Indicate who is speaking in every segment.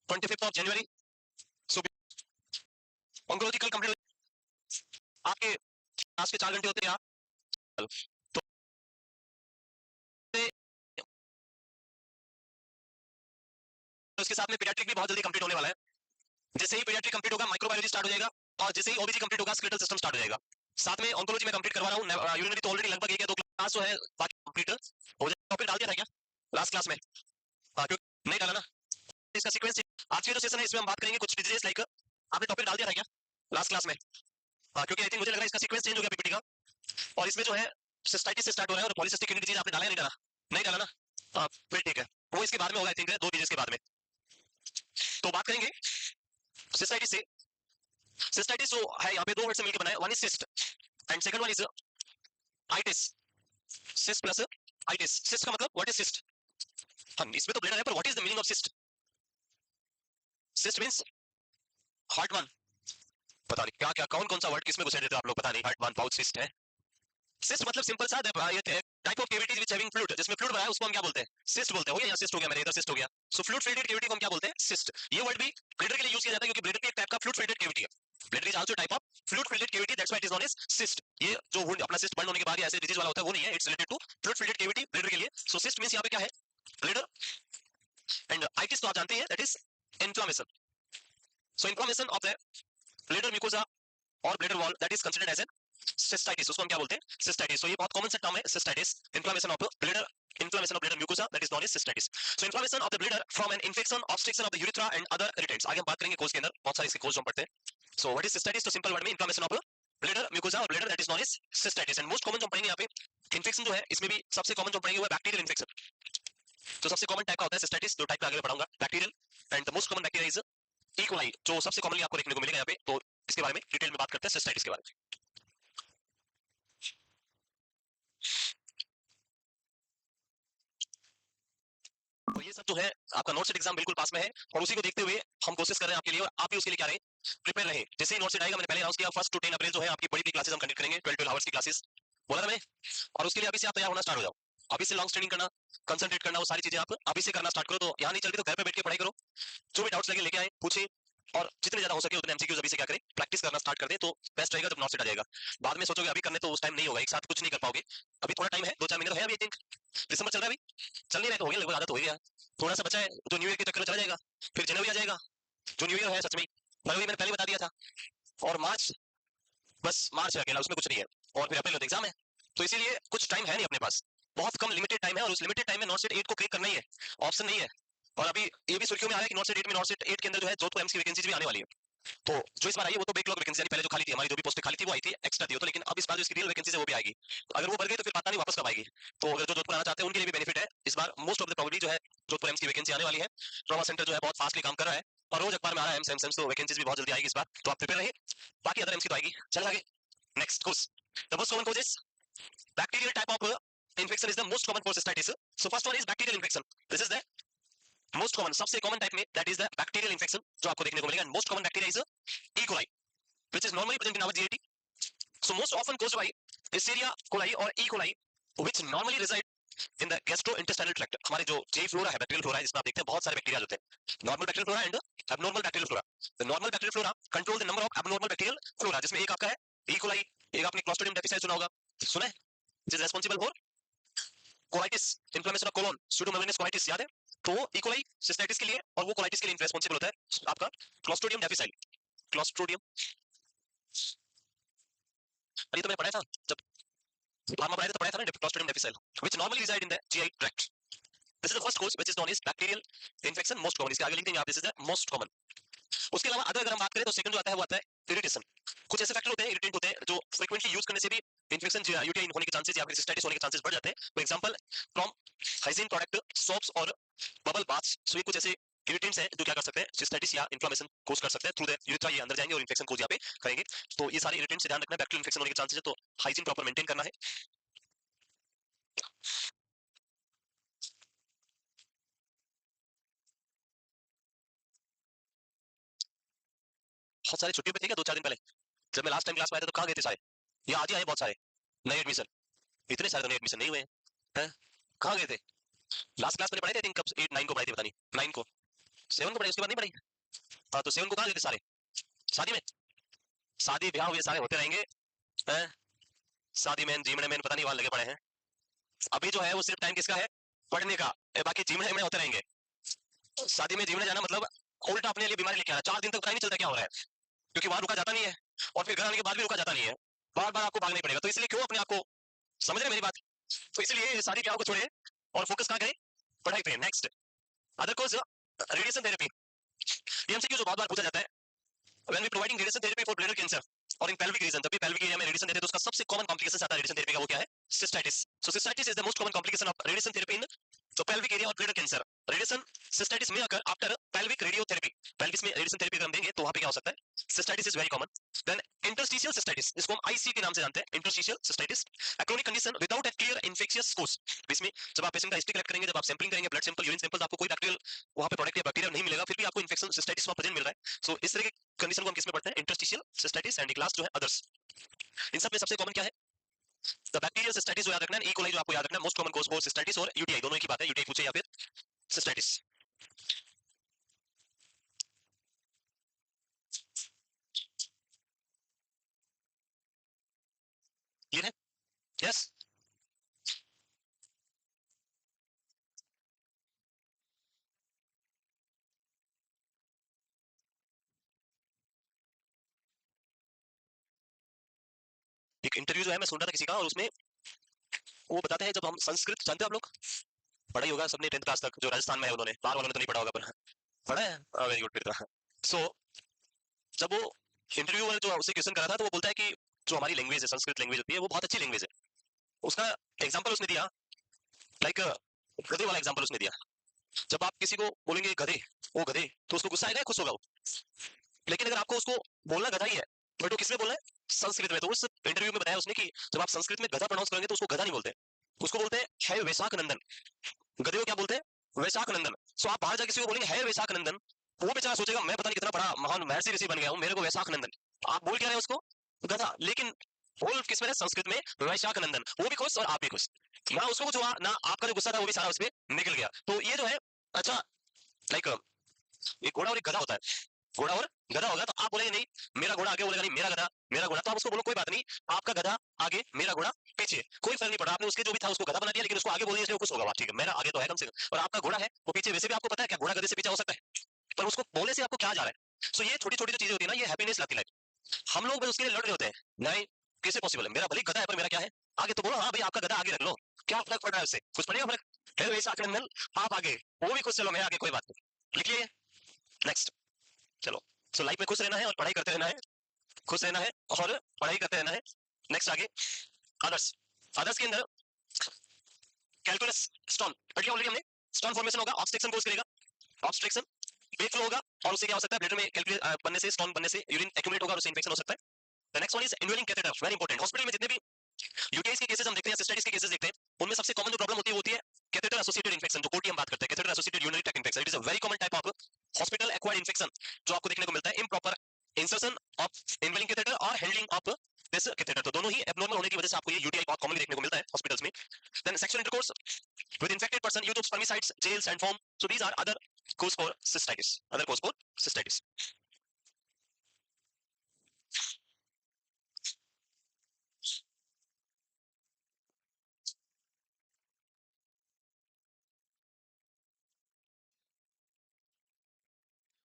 Speaker 1: 25 जनवरी। सो oncology कल complete आपके आज के 4 घंटे होते हैं आप, तो उसके साथ में पीडियाट्रिक भी बहुत जल्दी कंप्लीट होने वाला है। जैसे ही पीडियाट्रिक कंप्लीट होगा माइक्रोबायोलॉजी स्टार्ट हो जाएगा, और जैसे ही ओबीजी कंप्लीट होगा स्केलेटल सिस्टम स्टार्ट हो जाएगा। साथ में ऑन्कोलॉजी में कंप्लीट करवा रहा हूं, यूरिनरी तो ऑलरेडी लगभग 1 या 2 क्लास जो है बाकी कंप्लीट हो जाए। टॉपिक डाल दिया था क्या लास्ट क्लास में? क्योंकि नहीं डाला ना, इसका सीक्वेंस आज की जो सेशन है इसमें हम बात करेंगे कुछ डिजीजेस लाइक, आपने टॉपिक डाल दिया था क्या लास्ट क्लास में? क्योंकि आई थिंक मुझे लग रहा है इसका सीक्वेंस चेंज हो गया पीपीटी का, और इसमें जो है सिस्टाइटिस से स्टार्ट हो रहा है, और पॉलीसिस्टिक किडनी डिजीज आपने डाला या नहीं डाला? नहीं डाला ना, फिर ठीक है, वो इसके बाद में होगा आई थिंक 2 पेजेस के बाद में। तो बात करेंगे सिस्टाइटिस से। सिस्टाइटिस जो है यहाँ पे 2 वर्ड से मिलकर बना है, one is cyst and second one is itis. Cyst plus itis. Cyst का मतलब व्हाट इज सिस्ट? हम इसमें तो ब्लडर है, पर what is the meaning of cyst? Cyst means heart one, पता नहीं क्या क्या कौन कौन सा वर्ड किसमें घुसेड़ देते हो आप लोग, पता नहीं। हार्ट वन पाउच सिस्ट है। सिस्ट मतलब सिंपल सा type of cavities which having fluid, जिसमें फ्लूइड भरा है उसको हम क्या बोलते हैं? सिस्ट बोलते हैं। हो गया, यहाँ सिस्ट हो गया, मेरे इधर सिस्ट हो गया। सो फ्लूइड फिल्टेड कैविटी को हम क्या बोलते हैं? सिस्ट। ये वर्ड भी ब्लडर के लिए यूज किया जाता है, क्योंकि ब्लडर भी एक टाइप का फ्लूइड फिल्टेड कैविटी है। Bladder is also type of fluid filled cavity, that's why it is known as cyst. ये जो वुंड अपना सिस्ट बंद होने के बाद ऐसे डिजीज वाला होता है वो नहीं है, it's related to fluid filled cavity bladder के लिए। सो सिस्ट मींस यहाँ पे क्या है? ब्लडर। एंड आइटिस तो आप जानते हैं that is inflammation. So inflammation of the bladder mucosa और bladder wall that is considered as an cystitis, उसको हम क्या बोलते हैं? सिस्टाइटिस। तो ये बहुत कॉमन सा टर्म है cystitis, inflammation of bladder, inflammation of bladder mucosa that is known as cystitis. So inflammation of the bladder from an infection, obstruction of the urethra and other irritants. आगे हम बात करेंगे course के अंदर, बहुत सारे इसके कोर्स हम पढ़ते हैं। So what is cystitis? तो सिंपल वर्ड में inflammation of bladder mucosa और bladder that is known as cystitis. And most common जो हम पढ़ेंगे यहाँ पे इन्फेक्शन जो है, इसमें भी सबसे कॉमन जो पढ़ेंगे वो है बैक्टीरियल इन्फेक्शन। तो सबसे कॉमन टाइप का होता है सिस्टाइटिस, दो टाइप का आगे पढ़ाऊंगा, bacterial and the most common bacteria is E coli, जो सबसे कॉमनली आपको देखने को मिलेगा यहाँ पे। तो इसके बारे में डिटेल में बात करते हैं सिस्टाइटिस के बारे में। तो ये सब जो है आपका नोट सेट एग्जाम बिल्कुल पास में है, और उसी को देखते हुए हम कोशिश कर रहे हैं आपके लिए, और आप भी उसके लिए क्या रहे, प्रिपेयर रहे। जैसे ही नोट सेट आएगा, मैंने पहले अनाउंस किया 1 to 10 अप्रैल जो है आपकी बड़ी क्लासेस हम कंडक्ट करेंगे, 12 आवर्स की क्लासेस बोला था मैंने, और उसके लिए अभी से आप तैयार होना स्टार्ट हो जाओ। अभी से लॉन्ग स्टैंडिंग करना, कंसंट्रेट करना, वो सारी चीजें आप अभी से करना स्टार्ट करो। तो यहाँ नहीं चल रही तो घर पे बैठ के पढ़ाई करो, जो भी डाउट्स लगे लेके आए, पूछे, और जितने ज्यादा हो सके उतने एमसीक्यूज अभी से क्या करें, प्रैक्टिस करना स्टार्ट कर दे, तो बेस्ट रहेगा जब नोट सेट आ जाएगा। बाद में सोचोगे अभी करने, तो उस टाइम नहीं होगा, एक साथ कुछ नहीं कर पाओगे। अभी थोड़ा टाइम है, 2-4 महीने तो है अभी, आई थिंक दिसंबर चल रहा है अभी, चल नहीं रहे तो हो गया, लगभग आदत हो गया, थोड़ा सा बचा है, तो न्यू ईयर के चक्कर में चला जाएगा, फिर जनवरी आ जाएगा, जो न्यू ईयर है सच में फरवरी मैंने पहले बता दिया था, और मार्च, बस मार्च है अकेला, उसमें कुछ नहीं है, और फिर अप्रैल में तो एग्जाम है। तो इसीलिए कुछ टाइम है नहीं अपने पास, बहुत कम लिमिटेड टाइम है, और उस लिमिटेड टाइम में नॉट सेट 8 को क्रैक करना ही है, ऑप्शन नहीं है। और अभी ये भी सुर्खियों में आ रहा है कि नॉट सेट 8 में, नॉट सेट 8 के अंदर जो है जोधपुर एम्स की वैकेंसीज भी आने वाली है। तो जो इस बार आई है वो तो बैकलॉग वैकेंसी, पहले जो खाली थी हमारी, जो भी पोस्टें खाली थी वो आई थी, एक्स्ट्रा थी वो तो, लेकिन अब इस बार जो इसकी रियल वैकेंसी है वो भी आएगी। तो अगर वो भर गई तो फिर पता नहीं वापस कब आएगी। तो अगर जो जोधपुर आना चाहते हैं उनके लिए भी बेनिफिट है इस बार, मोस्ट ऑफ द प्रोबेबिलिटी जो है जोधपुर एम्स की वैकेंसी आने वाली है। ट्रॉमा सेंटर जो है बहुत फास्टली काम कर रहा है, और रोज अखबार में आ रहा है एम्स एम्स एम्स, तो वैकेंसीज भी बहुत जल्दी आएगी इस बार, तो आप प्रिपेयर रहिए। बाकी अदर एम्स की तो आएगी। चल आगे, next course, the most common course is bacterial type of infection is the most common for cystitis. So first one is bacterial infection. This is the most common, सबसे common type में, that is the bacterial infection जो आपको देखने को मिलेगा। And most common bacteria is E. coli, which is normally present in our GIT. So most often caused by Escherichia coli or E. coli, which normally reside in the gastrointestinal tract. हमारे जो GI flora है, bacterial flora है, जिसमें आप देखते हैं बहुत सारे बैक्टीरिया होते हैं, normal bacterial flora and abnormal bacterial flora. The normal bacterial flora control the number of abnormal bacterial flora, जिसमें एक आपका है E. coli, एक आपने क्लोस्ट्रिडियम डिफिसाइल सुना होगा, सुना है, which is responsible for colitis, inflammation of colon, pseudomonas colitis, याद है? तो ई कोलाई सिस्टाइटिस के लिए, और वो कोलाइटिस के लिए रिस्पांसिबल होता है आपका क्लोस्ट्रिडियम डिफिसाइल। क्लोस्ट्रिडियम, अरे तो मैंने पढ़ा था जब फार्मा पढ़ाया था, तो पढ़ाया था ना clostridium difficile, which normally reside in the GI tract. This is the first course which is known as bacterial infection, most common, इसके आगे लिख देंगे आप, this is the most common. उसके अलावा अगर हम बात करें तो सेकंड जो आता है वो आता है इरिटेशन। कुछ ऐसे फैक्टर होते हैं, इरिटेंट होते हैं, जो फ्रीक्वेंटली यूज करने से भी इन्फेक्शन, यूटीआई होने के चांसेस या फिर सिस्टाइटिस होने के चांसेस बढ़ जाते हैं। For example from hygiene product, soaps और बबल बाथ्स। सो ये कुछ ऐसे इरिटेंट्स हैं जो क्या कर सकते हैं, सिस्टाइटिस या इन्फ्लेमेशन कोज कर सकते हैं, थ्रू द यूरेथ्रा ये अंदर जाएंगे और इन्फेक्शन कोज यहाँ पे करेंगे। तो ये सारे इरिटेंट्स से ध्यान रखना है, बैक्टीरियल इन्फेक्शन होने के चांसेस है, तो हाइजीन प्रॉपर मेंटेन करना है। बहुत सारे छुट्टी पे थे क्या 2-4 दिन पहले, जब मैं लास्ट टाइम क्लास में आया था तो कहाँ गए थे सारे? ये आज ही आए बहुत सारे नए एडमिशन, इतने सारे तो नए एडमिशन नहीं हुए हैं, कहाँ गए थे? लास्ट क्लास में पढ़ाए थे, आई थिंक कब 8-9 को पढ़ाए थे, पता नहीं 9 को, सेवन को पढ़े, उसके बाद नहीं पढ़ी? हाँ, तो सेवन को कहाँ गए थे सारे? शादी में। शादी ब्याह हुए सारे होते रहेंगे हैं? शादी में जीवने में पता नहीं वहां लगे पड़े हैं। अभी जो है वो सिर्फ टाइम किसका है? पढ़ने का। बाकी जीवने में होते रहेंगे। शादी में जीवने जाना मतलब उल्टा अपने लिए बीमारी लेके आना। 4 दिन तक पता ही नहीं चलता क्या हो रहा है, क्योंकि वहां रुका जाता नहीं है, और फिर घर आने के बाद भी रुका जाता नहीं है, बार बार आपको भागना ही पड़ेगा। तो इसलिए क्यों अपने आप को, समझ रहे मेरी बात? तो इसलिए शादी ब्याह को छोड़े और फोकस कहाँ करें? पढ़ाई पे। Next, other course, radiation therapy. ये एमसीक्यू जो बहुत बार पूछा जाता है, when we providing radiation therapy for bladder cancer और इन पेल्विक रीजन, जब भी पेल्विक एरिया में रेडिएशन देते हैं तो उसका सबसे कॉमन कॉम्प्लिकेशन आता है रेडिएशन थेरेपी का, वो क्या है? Cystitis. So cystitis is the most common complication of radiation therapy in तो पेल्विक एरिया और ब्लैडर कैंसर। रेडिएशन सिस्टाइटिस में अगर आफ्टर पेल्विक रेडियोथेरेपी, पेल्विस में रेडिएशन थेरेपी अगर हम देंगे तो वहां पे क्या हो सकता है? Cystitis is very common. Then interstitial cystitis, इसको हम आईसी के नाम से जानते हैं, interstitial cystitis, a chronic condition without a clear infectious course. इसमें जब आप पेशेंट का हिस्ट्री कलेक्ट करेंगे, जब आप सैंपलिंग करेंगे, ब्लड सैंपल, यूरिन सैंपल, आपको कोई बैक्टीरियल वहां पे प्रोडक्ट या बैक्टीरिया नहीं मिलेगा, फिर भी आपको इन्फेक्शन सिस्टाइटिस वहां प्रेजेंट मिल रहा है। सो इस तरह के कंडीशन को हम किसमें पढ़ते हैं? Interstitial cystitis. एंड क्लास जो है अदर्स। इन सब में सबसे कॉमन क्या है? द बैक्टीरियल सिस्टाइटिस जो याद रखना है, ई कोलाई जो आपको याद रखना है, most common course for cystitis और यूटीआई, दोनों एक ही बात है, यूटीआई पूछे या फिर सिस्टाइटिस। क्लियर है? यस। एक इंटरव्यू जो है मैं सुन रहा था किसी का, और उसमें वो बताते हैं, जब हम संस्कृत जानते हैं आप लोग, पढ़ा ही होगा सबने 10th क्लास तक, जो राजस्थान में है उन्होंने, बाहर वालों ने तो नहीं पढ़ा होगा, पर पढ़ा है, वेरी गुड फिर तो। सो जब वो इंटरव्यूअर जो उससे क्वेश्चन कर रहा था, तो वो बोलता है कि जो हमारी लैंग्वेज है, संस्कृत लैंग्वेज होती है, वो बहुत अच्छी लैंग्वेज है। उसका एग्जाम्पल उसने दिया, लाइक गधे वाला एग्जाम्पल उसने दिया। जब आप किसी को बोलेंगे गधे, वो गधे, तो उसको गुस्सा आएगा, खुश होगा वो? लेकिन अगर आपको उसको बोलना गधा ही है, बट वो किसमें बोलना है? संस्कृत में। तो उस इंटरव्यू में बताया उसने कि जब आप संस्कृत में गधा प्रोनाउंस करेंगे तो उसको गधा नहीं बोलते, उसको बोलते हैं है वैशाख नंदन। गधे को क्या बोलते हैं? वैशाख नंदन। सो आप बाहर जाकर किसी को बोलेंगे है वैशाख नंदन, वो बेचारा सोचेगा मैं पता नहीं कितना बड़ा महान महर्षि ऋषि बन गया हूँ, मेरे को वैशाख नंदन। आप बोल क्या रहे हैं उसको? गधा। लेकिन बोल किसमें है? संस्कृत में वैशाख नंदन। वो भी खुश और आप भी खुश। ना उसको कुछ हुआ, ना आपका जो गुस्सा था वो भी सारा उसमें निकल गया। तो ये जो है, अच्छा, लाइक एक घोड़ा और एक गधा होता है, घोड़ा और गधा होगा, तो आप बोलेंगे नहीं मेरा घोड़ा आगे, बोलेगा नहीं मेरा गधा, मेरा घोड़ा। तो आप उसको बोलो कोई बात नहीं, आपका गधा आगे, मेरा घोड़ा पीछे, कोई फर्क नहीं पड़ा, आपने उसके जो भी था उसको गधा बना दिया, लेकिन उसको आगे बोल दिया, इसलिए खुश होगा, ठीक है, मेरा आगे तो है कम से कम, और आपका घोड़ा है वो पीछे। वैसे भी आपको पता है क्या घोड़ा गधे से पीछे हो सकता है, पर उसको बोलने से आपको क्या जा रहा है? सो ये छोटी छोटी जो चीजें होती है ना, ये हैप्पीनेस लाती है। हम लोग बस उसके लिए लड़ रहे होते हैं, नहीं कैसे पॉसिबल है, मेरा भले गधा है पर मेरा क्या है? आगे। तो बोलो हाँ भाई आपका गधा आगे रख लो, क्या फर्क पड़ रहा है उससे? कुछ पड़ेगा फर्क? है वैसा आक्रमण, आप आगे, वो भी खुश, चलो मैं आगे, कोई बात नहीं। लिखिए नेक्स्ट। चलो, सो लाइफ में खुश रहना है और पढ़ाई करते रहना है, खुश रहना है और पढ़ाई करते रहना है। नेक्स्ट आगे, अदर्स। अदर्स के अंदर कैलकुलस, स्टोन पढ़ लिया ऑलरेडी हमने। स्टोन फॉर्मेशन होगा, ऑब्स्ट्रक्शन कोर्स करेगा, ऑब्स्ट्रक्शन ब्लड फ्लो होगा, और उससे क्या हो सकता है? ब्लड में कैलकुलस बनने से, स्टोन बनने से यूरिन एक्यूमुलेट होगा और उससे इंफेक्शन हो सकता है। The next one is indwelling catheter, very important. Hospital में जितने भी यूटीआईज के केसेस हम देखते हैं, सिस्टाइटिस के केसेस देखते हैं, उनमें सबसे कॉमन जो प्रॉब्लम होती है वो होती है कैथेटर एसोसिएटेड इंफेक्शन, जो कोटी हम बात करते हैं, catheter associated urinary tract infection. It is a very common type of hospital acquired infection जो आपको देखने को मिलता है, इम्प्रॉपर इंसर्शन ऑफ इनवेलिंग कैथेटर और हैंडलिंग ऑफ दिस कैथेटर। तो दोनों ही एब्नॉर्मल होने की वजह से आपको ये यूटीआई बहुत कॉमनली देखने को मिलता है हॉस्पिटल्स में। Then sexual intercourse with infected person, use of spermicides, gels and foam. So these are other cause for cystitis, other cause for cystitis.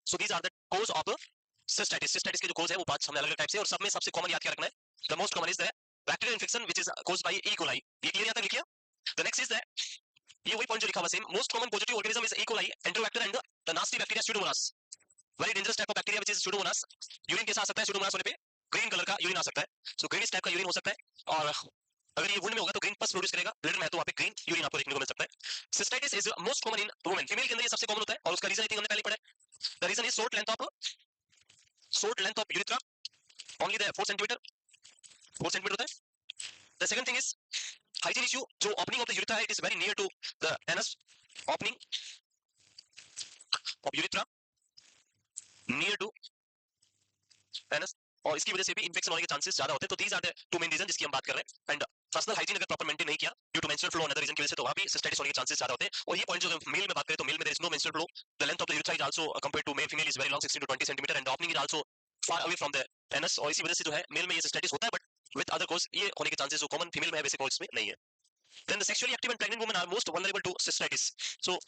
Speaker 1: So these are the cause of cystitis. Cystitis के जो cause है वो 5 हमने अलग अलग type से, और सब में सबसे कॉमन याद क्या रखना है? The most common is the bacterial infection which is caused by E. coli. ये क्लियर यहाँ तक लिखिए। The next is the, ये वही पॉइंट जो लिखा हुआ same, most common positive organism is E. coli, Enterobacter and the nasty bacteria Pseudomonas. Very dangerous type of bacteria which is Pseudomonas. Urine कैसा आ सकता है स्यूडोमोनास होने पे? ग्रीन कलर का यूरिन आ सकता है। सो ग्रीनिश टाइप का यूरिन हो सकता है, और अगर ये वुंड में होगा तो ग्रीन पस प्रोड्यूस करेगा, ब्लड में है तो वहां पे ग्रीन यूरिन आपको देखने को मिल सकता है। Cystitis is most common in women, female के अंदर ये सबसे कॉमन होता है, और उसका रीजन आई थिंक हमने पहले पढ़ा है। The reason is short length of urethra, only the 4 centimeter, 4 centimeter होता है। The second thing is hygiene issue, जो opening of the urethra है, it is very near to the anus, opening of urethra near to anus, और इसकी वजह से भी infection होने के चांसेस ज्यादा होते हैं। तो these are the two main reasons जिसकी हम बात कर रहे हैं। एंड पर्सनल हाइजीन अगर प्रॉपर मेंटेन नहीं किया due to menstrual flow another reason की वजह से, तो वहां भी सिस्टाइटिस होने के चांसेस ज्यादा होते हैं। और ये पॉइंट जो मेल में बात करें तो मेल में there is no menstrual flow, the length of the urethra is also compared to male female is very long 16 to 20 centimetre and the opening is also far away from the anus, और इसी वजह से जो है mail में ये cystitis होता है, बट विद अदर कॉज ये होने के चांसेस जो कॉमन फीमेल में है वैसे कॉज में नहीं है। Then the sexually active and pregnant women are most vulnerable to cystitis. So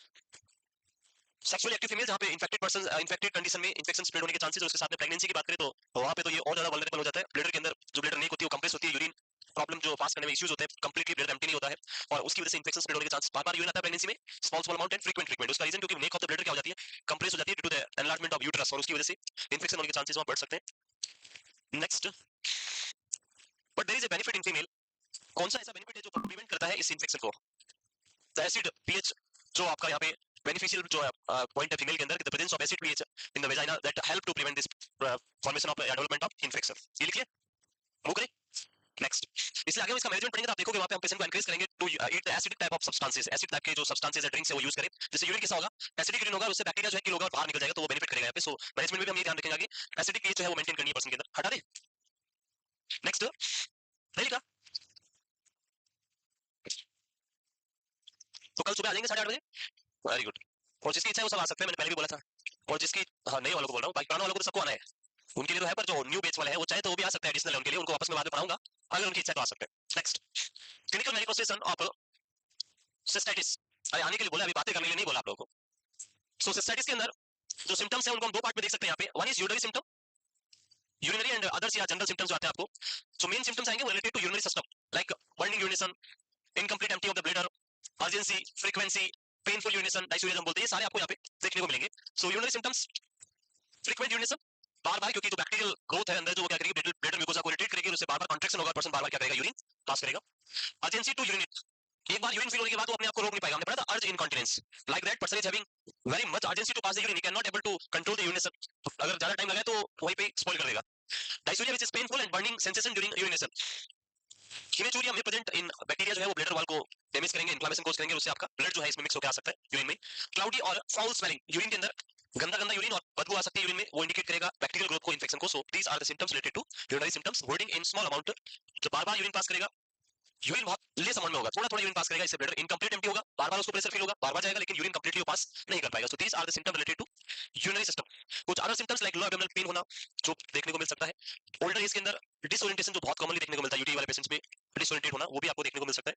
Speaker 1: sexually active female जहां पे इन्फेक्टेड पर्सन इन्फेक्टेड कंडीशन में इन्फेक्शन स्प्रेड होने के चांसेस, उसके साथ में प्रेगनेंसी की बात करें तो वहां पे तो ये और ज्यादा वल्नरेबल हो जाता है। ब्लैडर के अंदर जो ब्लैडर लीक होती है वो कंप्रेस होती है, यूरिन प्रॉब्लम जो पास करने में इश्यूज होते हैं, कंप्लीटली ब्लैडर एम्प्टी नहीं होता है, और उसकी वजह से इन्फेक्शन स्प्रेड होने के चांस बार-बार यूरिन आता है प्रेगनेंसी में, small small amount and frequent. उसका रीजन क्योंकि नेक ऑफ द ब्लैडर क्या हो जाती है, कंप्रेस हो जाती है due to the enlargement of uterus, और उसकी वजह से इन्फेक्शन होने के चांसेस वहां बढ़ सकते हैं। Next, but there is a benefit in female. कौन सा ऐसा बेनिफिट है जो प्रिवेंट करता है इस इन्फेक्शन को? द एसिड पीएच जो आपका यहाँ पे बेनिफिशियल जो पॉइंट है फीमेल के अंदर, the presence of acid pH in the vagina that help to prevent this formation of development of infection. ये लिखिए, वो करें। नेक्स्ट, इसलिए आगे हम इसका मैनेजमेंट पढ़ेंगे तो आप देखोगे वहां पे हम पेशेंट को एनकरेज करेंगे to eat acidic type of substances, acid type के जो सब्सटेंसेस है ड्रिंक्स है वो यूज करें। जैसे यूरिन कैसा होगा, एसिडिक यूरिन होगा, उससे बैक्टीरिया जो है किल होगा और बाहर निकल जाएगा, तो वो बेनिफिट करेगा यहाँ पे। सो मैनेजमेंट में भी हम ये ध्यान रखेंगे आगे एसिडिक पीएच जो है वो मेंटेन करनी है पर्सन के अंदर। हटा दे। नेक्स्ट, नहीं लिखा तो कल सुबह आ जाएंगे 8:30 बजे। Very good. और जिसकी इच्छा है वो सब आ सकते हैं, मैंने पहले भी बोला था। और जिसकी, हाँ नए वालों को बोल रहा हूँ, बाकी पुराने वालों को तो सबको आना है, उनके लिए तो है, पर जो न्यू बैच वाले हैं वो चाहे तो वो भी आ सकते हैं, एडिशनल है उनके लिए, उनको वापस में बाद में पढ़ाऊंगा, अगर उनकी इच्छा है तो आ सकते हैं। Next, clinical manifestation of cystitis. अरे आने के लिए बोला, अभी बातें करने के लिए नहीं बोला आप लोगों को। सो सिस्टाइटिस के अंदर जो सिम्टम्स है उनको हम दो पार्ट में देख सकते हैं यहाँ पे। One is urinary symptom, urinary and others या जनरल सिम्टम्स जो आते हैं आपको। सो मेन सिम्टम्स आएंगे वो related to urinary system, like burning urination, incomplete empty of the bladder, urgency, frequency, painful urination, dysuria हम बोलते हैं, ये सारे आपको यहाँ पे देखने को मिलेंगे। सो यूरिनरी सिम्टम्स, फ्रीक्वेंट यूरिनेशन, बार बार, क्योंकि जो बैक्टीरियल ग्रोथ है अंदर जो वो क्या करेगी, ब्लैडर म्यूकोसा को इरिटेट करेगी, उससे बार बार कॉन्ट्रैक्शन होगा, पर्सन बार बार क्या करेगा, यूरिन पास करेगा। अर्जेंसी टू यूरिनेट, एक बार यूरिन फील होने के बाद वो अपने आप को रोक नहीं पाएगा, हमने पढ़ा था urge incontinence, like that person is having very much urgency to pass the urine, he can not able to control the urination, अगर ज्यादा टाइम लगा तो वहीं पे स्पॉइल कर देगा। Dysuria which is painful and burning sensation during urination. Haematuria में present in bacteria जो है वो ब्लैडर वॉल को डैमेज करेंगे, इन्फ्लेमेशन कोज करेंगे, उससे आपका ब्लड जो है इसमें मिक्स होकर आ सकता है यूरिन में। क्लाउडी और फाउल स्मेलिंग, यूरिन के अंदर गंदा गंदा यूरिन और बदबू आ सकती है यूरिन में, वो इंडिकेट करेगा बैक्टीरियल ग्रोथ को, इन्फेक्शन को। So these are the symptoms related to urinary symptoms. Voiding in small amount, जो बार बार यूरिन पास करेगा, यूरिन बहुत लेस अमाउंट में होगा, थोड़ा थोड़ा यूरिन पास करेगा, इससे ब्लैडर इनकम्प्लीट एम्प्टी होगा, बार बार उसको प्रेशर फील होगा, बार बार जाएगा, लेकिन यूरिन कंप्लीटली पास नहीं कर पाएगा। So these are the symptoms related to urinary system. कुछ other symptoms like low abdominal pain होना जो देखने को मिल सकता है। ओल्डर एज के अंदर डिसओरिएंटेशन जो बहुत कॉमनली देखने को मिलता है, यूटी वाले पेशेंट्स में डिसओरिएंटेड होना, वो भी आपको देखने को मिल सकता है।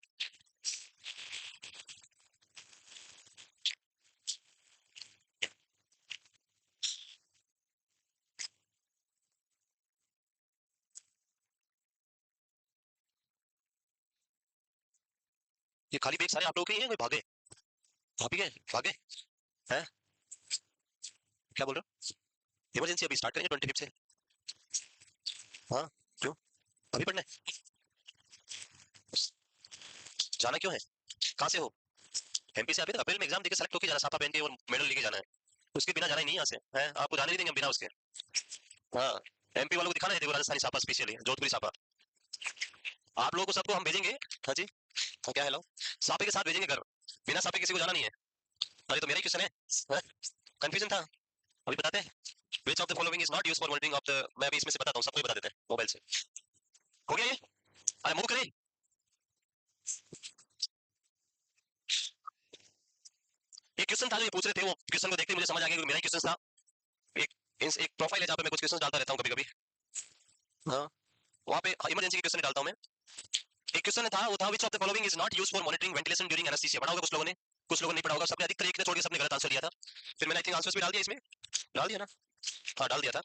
Speaker 1: ये खाली पेज सारे आप लोगों के ही हैं, कोई भागे भाभी गए भागे हैं, क्या बोल रहे हो? इमरजेंसी अभी स्टार्ट करेंगे 25 से। हाँ, क्यों अभी पढ़ना है? जाना क्यों है, कहाँ से हो? एमपी से? अभी तक अप्रैल में एग्जाम देके सेलेक्ट होके जाना, साफा पहन के और मेडल लेके जाना है, उसके बिना जाना ही नहीं यहाँ से है, आपको जाने नहीं देंगे हम बिना उसके। हाँ, एमपी वालों को दिखाना है, देखो राजस्थानी साफा स्पेशली जोधपुरी साफा, आप लोगों को सबको हम भेजेंगे। हाँ जी, हाँ क्या हेलो, साफे के साथ भेजेंगे घर, बिना साफे किसी को जाना नहीं है। अरे तो मेरा ही क्वेश्चन है, कंफ्यूजन था, अभी बताते हैं। Which of the following is not used for monitoring of the, मैं अभी इसमें से बताता हूँ, सबको ही बता देते हैं मोबाइल से। हो गया ये, अरे मूव करें। एक क्वेश्चन था जो ये पूछ रहे थे, वो क्वेश्चन को देखते मुझे समझ आ गया, मेरा ही क्वेश्चन था। एक एक प्रोफाइल है जहाँ पे मैं कुछ क्वेश्चन डालता रहता हूँ कभी कभी। हाँ, वहाँ पे इमरजेंसी के क्वेश्चन डालता हूँ मैं। एक क्वेश्चन था, वो था which of the following is not used for monitoring ventilation during anaesthesia. पढ़ा होगा कुछ लोगों ने, कुछ लोगों ने पढ़ा होगा, सबने अधिकतर एक ने छोड़ के सबने गलत आंसर दिया था। फिर मैंने आई थिंक आंसर्स भी डाल दिया इसमें, डाल दिया ना? हाँ डाल दिया था।